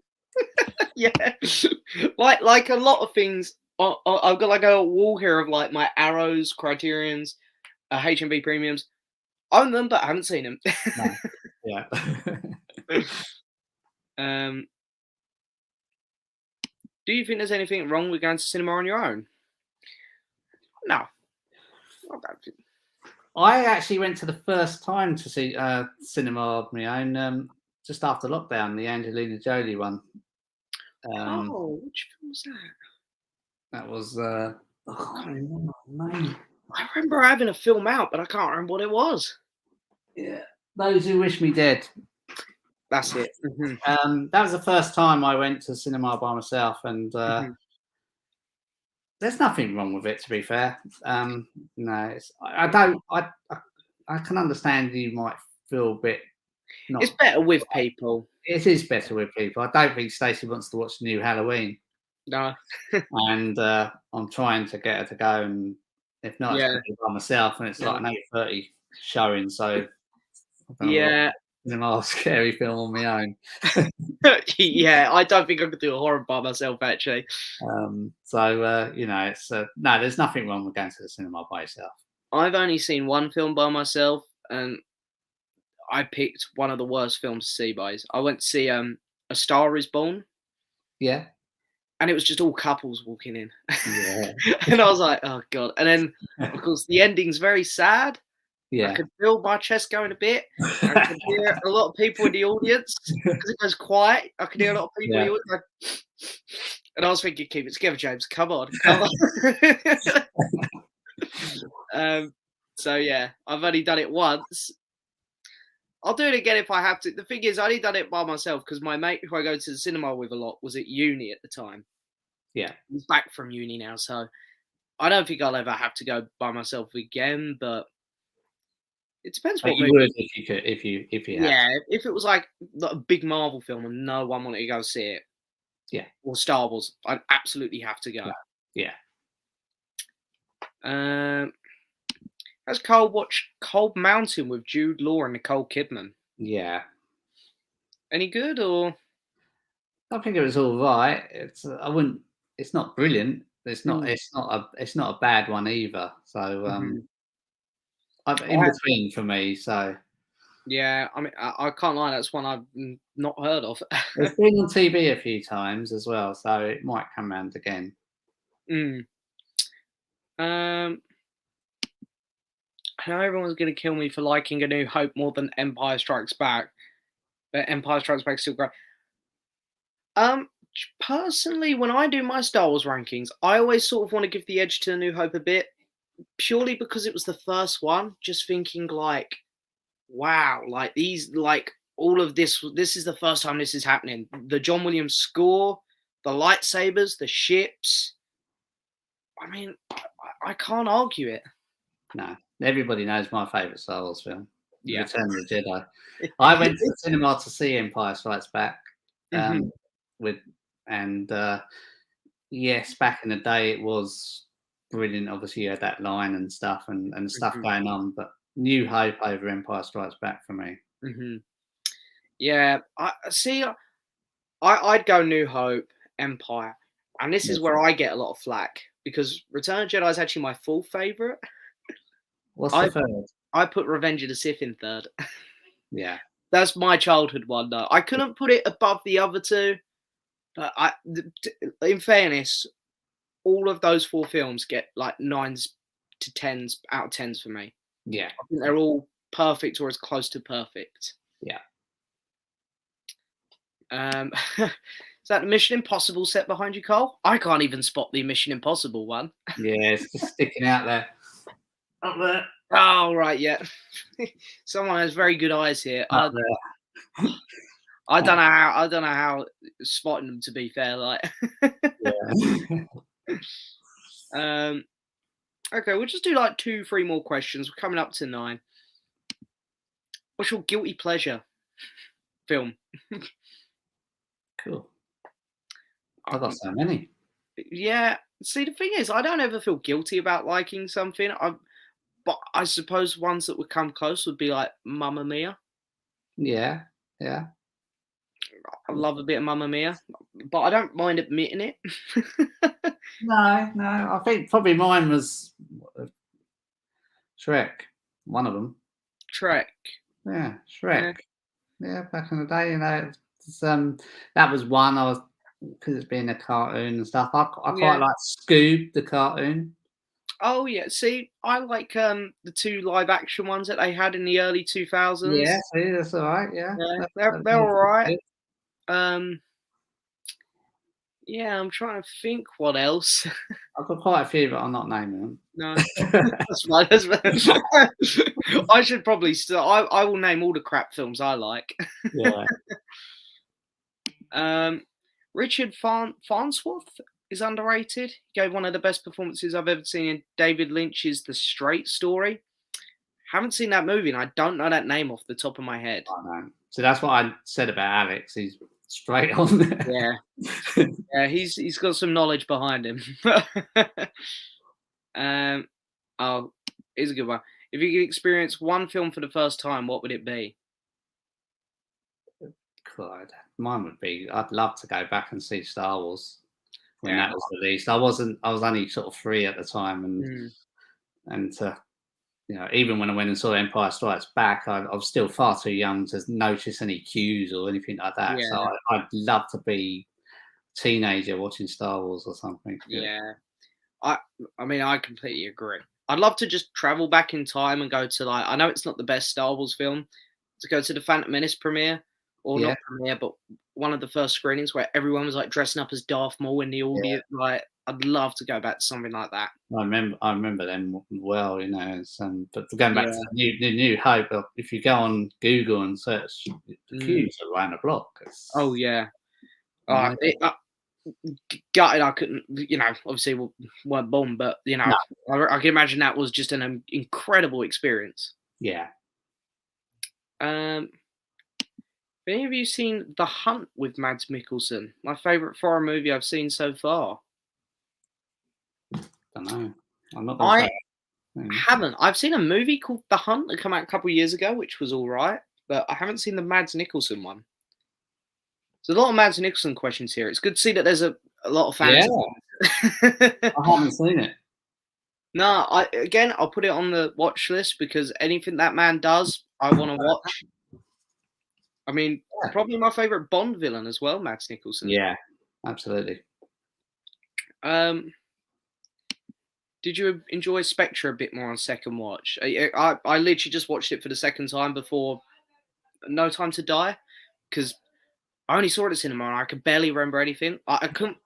Yeah. like a lot of things, I've got like a wall here of like my Arrows, Criterions, HMV premiums. I own them, but I haven't seen them. No. Yeah. Do you think there's anything wrong with going to cinema on your own? No. I don't think. I actually went to the first time to see cinema on my own just after lockdown, the Angelina Jolie one. Which film was that? That was I can't remember the name. I remember having a film out, but I can't remember what it was. Yeah, Those Who Wish Me Dead. That's it. Mm-hmm. That was the first time I went to cinema by myself, and there's nothing wrong with it. To be fair, no, I can understand you might feel a bit. It's better with people. It is better with people. I don't think Stacey wants to watch the new Halloween. No. And I'm trying to get her to go, and if not, it's by myself, and it's like an 8:30 showing. So a scary film on my own. Yeah, I don't think I could do a horror by myself actually. It's no, there's nothing wrong with going to the cinema by yourself. I've only seen one film by myself, and I picked one of the worst films to see. I went to see A Star Is Born. Yeah. and it was just all couples walking in. Yeah. And I was like, oh god. And then of course the ending's very sad. Yeah. I could feel my chest going a bit. I could hear a lot of people in the audience because it goes quiet. I could hear a lot of people in the audience like, and I was thinking, keep it together, James. Come on. So yeah, I've only done it once. I'll do it again if I have to. The thing is, I only done it by myself because my mate who I go to the cinema with a lot was at uni at the time. Yeah. He's back from uni now, so I don't think I'll ever have to go by myself again, but it depends what you movie. would if you could, if you had. Yeah, if it was like a big Marvel film and no one wanted to go see it. Yeah. Or Star Wars, I'd absolutely have to go. Yeah. Has Cole watched Cold Mountain with Jude Law and Nicole Kidman? Yeah. Any good or? I think it was all right. It's It's not brilliant. It's not a bad one either. So in between for me. So yeah, I mean, I can't lie. That's one I've not heard of. It's been on TV a few times as well, so it might come round again. I know everyone's going to kill me for liking A New Hope more than Empire Strikes Back, but Empire Strikes Back is still great. Personally, when I do my Star Wars rankings, I always sort of want to give the edge to A New Hope a bit, purely because it was the first one. Just thinking like, wow, like all of this is the first time this is happening. The John Williams score, the lightsabers, the ships. I mean, I can't argue it. No, everybody knows my favourite Star Wars film, Return of the Jedi. I went to the cinema to see Empire Strikes Back, yes, back in the day it was brilliant. Obviously, you had that line and stuff and stuff going on, but New Hope over Empire Strikes Back for me. Yeah, I'd go New Hope, Empire, and this is where I get a lot of flack because Return of the Jedi is actually my full favourite. What's the third? I put Revenge of the Sith in third. Yeah, that's my childhood one though. I couldn't put it above the other two, but in fairness, all of those four films get like 9s to 10s out of 10s for me. Yeah, I think they're all perfect or as close to perfect. Yeah. Is that the Mission Impossible set behind you, Cole? I can't even spot the Mission Impossible one. Yeah, it's just sticking out there. Up there. Oh, right, yeah. Someone has very good eyes here. Up there. I don't know how spotting them, to be fair. Like, okay, we'll just do like 2-3 more questions. We're coming up to 9. What's your guilty pleasure film? Cool. I've got so many. Yeah. See, the thing is, I don't ever feel guilty about liking something. But I suppose ones that would come close would be like Mamma Mia. Yeah. I love a bit of Mamma Mia, but I don't mind admitting it. No. I think probably mine was Shrek. One of them. Shrek. Yeah, Shrek. Yeah, back in the day, that was one. I was because it's being a cartoon and stuff. I quite like Scoob the cartoon. Oh yeah, see, I like the 2 live action ones that they had in the early 2000s. Yeah, see, that's all right. Yeah, they're all right. Yeah, I'm trying to think what else. I've got quite a few, but I'm not naming them. No, that's fine. I should probably still. I will name all the crap films I like. Yeah. Richard Farnsworth is underrated. He gave one of the best performances I've ever seen in David Lynch's The Straight Story. Haven't seen that movie, and I don't know that name off the top of my head. I know. So that's what I said about Alex. He's straight on there. Yeah, he's got some knowledge behind him. Here's a good one. If you could experience one film for the first time, what would it be? God, mine would be. I'd love to go back and see Star Wars when that was released. I was only sort of 3 at the time, and even when I went and saw Empire Strikes Back, I was still far too young to notice any cues or anything like that. Yeah. So I'd love to be teenager watching Star Wars or something. Yeah. I mean, I completely agree. I'd love to just travel back in time and go to, like, I know it's not the best Star Wars film, to go to the Phantom Menace premiere, or Yeah. not premiere, but one of the first screenings where everyone was like dressing up as Darth Maul in the audience. Like, I'd love to go back to something like that. I remember them well, you know. But going back to the New Hope, if you go on Google and search, the queues around the block. Oh yeah. Gutted I couldn't, you know, obviously weren't born, but, you know, no. I can imagine that was just an incredible experience. Yeah. Have any of you seen The Hunt with Mads Mikkelsen? My favourite foreign movie I've seen so far. Don't know. I'm not. I haven't. I've seen a movie called The Hunt that came out a couple of years ago, which was all right, but I haven't seen the Mads Mikkelsen one. There's a lot of Mads Mikkelsen questions here. It's good to see that there's a lot of fans. Yeah. I haven't seen it. No, I'll put it on the watch list because anything that man does, I want to watch. I mean, probably my favourite Bond villain as well, Mads Mikkelsen. Yeah, absolutely. Did you enjoy Spectre a bit more on second watch? I literally just watched it for the second time before No Time to Die because I only saw it at cinema and I could barely remember anything. I couldn't.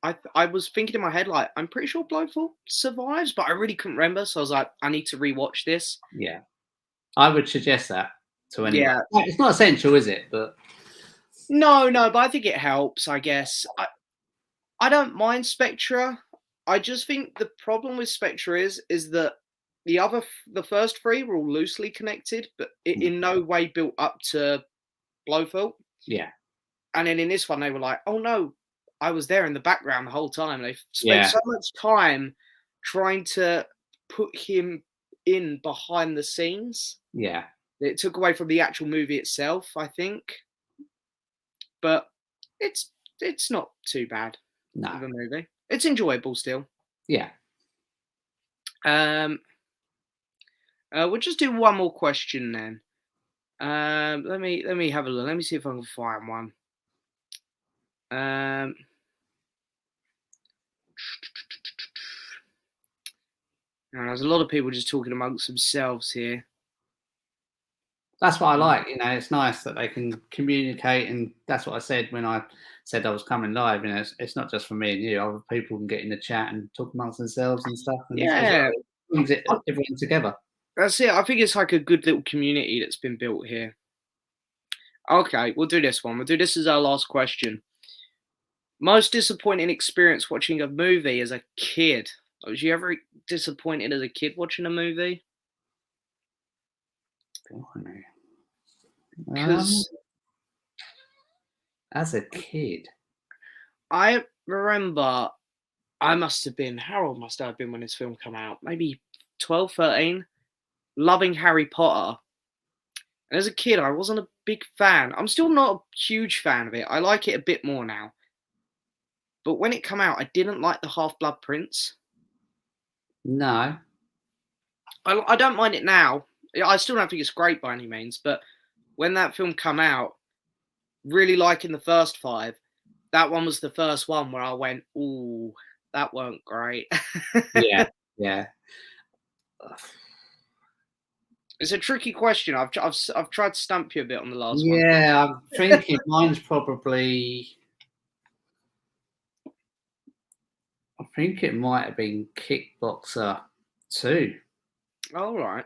I was thinking in my head, like, I'm pretty sure Blofeld survives, but I really couldn't remember. So I was like, I need to rewatch this. Yeah. I would suggest that to anyone. Yeah. It's not essential, is it? But No, but I think it helps, I guess. I don't mind Spectre. I just think the problem with Spectre is that the first three were all loosely connected, but it in no way built up to Blofeld. Yeah. And then in this one, they were like, oh no, I was there in the background the whole time. They spent so much time trying to put him in behind the scenes. Yeah. It took away from the actual movie itself, I think. But it's not too bad. No. Of a movie. It's enjoyable still. Yeah. We'll just do one more question then. Let me have a look. Let me see if I can find one. There's a lot of people just talking amongst themselves here. That's what I like. You know, it's nice that they can communicate, and that's what I said when I said I was coming live. You know, it's not just for me and you. Other people can get in the chat and talk amongst themselves and stuff. And yeah, it brings everyone together. That's it. I think it's like a good little community that's been built here. Okay, we'll do this one. We'll do this as our last question. Most disappointing experience watching a movie as a kid. Was you ever disappointed as a kid watching a movie? As a kid, I remember how old must I have been when this film came out? Maybe 12, 13. Loving Harry Potter. And as a kid, I wasn't a big fan. I'm still not a huge fan of it. I like it a bit more now. But when it came out, I didn't like the Half-Blood Prince. No. I don't mind it now. I still don't think it's great by any means. But when that film came out, really liking the first 5, that one was the first one where I went, ooh, that weren't great. Yeah. It's a tricky question. I've tried to stump you a bit on the last one. Yeah, I'm thinking mine's probably. I think it might have been Kickboxer 2. All right.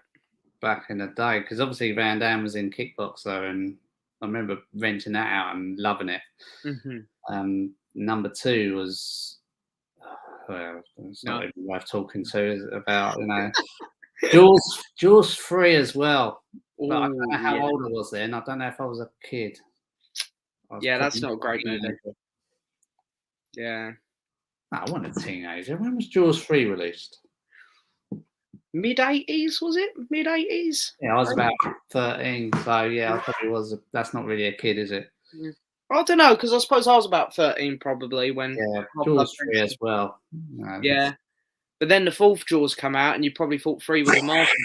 Back in the day, because obviously Van Damme was in Kickboxer, and I remember renting that out and loving it. Mm-hmm. Number 2 was, well, it's not even worth talking to about, you know, Jaws 3 as well. But I don't know how old I was then. I don't know if I was a kid. Yeah, that's not a great movie. Yeah. No, I wasn't a teenager. When was Jaws 3 released? Mid-80s, was it? Mid-80s? Yeah, I was about 13. So, yeah, I probably was. That's not really a kid, is it? Yeah. I don't know, because I suppose I was about 13 probably when... Yeah, Jaws 3 as well. Yeah. But then the 4th Jaws come out, and you probably thought 3 was a Martian.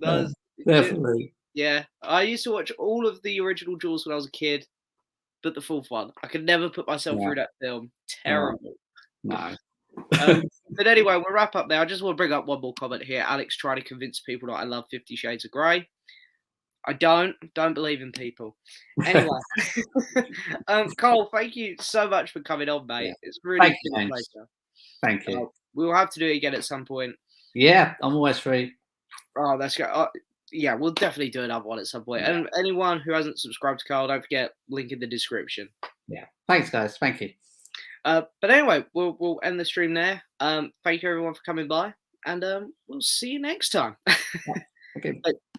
God, definitely. Yeah, I used to watch all of the original Jaws when I was a kid, but the fourth one, I could never put myself through that film. Terrible. No. But anyway, we'll wrap up there. I just want to bring up one more comment here. Alex trying to convince people that I love 50 Shades of Grey. I don't believe in people. Anyway, Cole, thank you so much for coming on, mate. Yeah. It's really you, been a pleasure. Thank you. We'll have to do it again at some point. Yeah, I'm always free. Oh, that's great. Yeah, we'll definitely do another one at some point. Yeah. And anyone who hasn't subscribed to Carl, don't forget, link in the description. Yeah. Thanks, guys. Thank you. But anyway, we'll end the stream there. Thank you everyone for coming by, and we'll see you next time. Okay. Bye.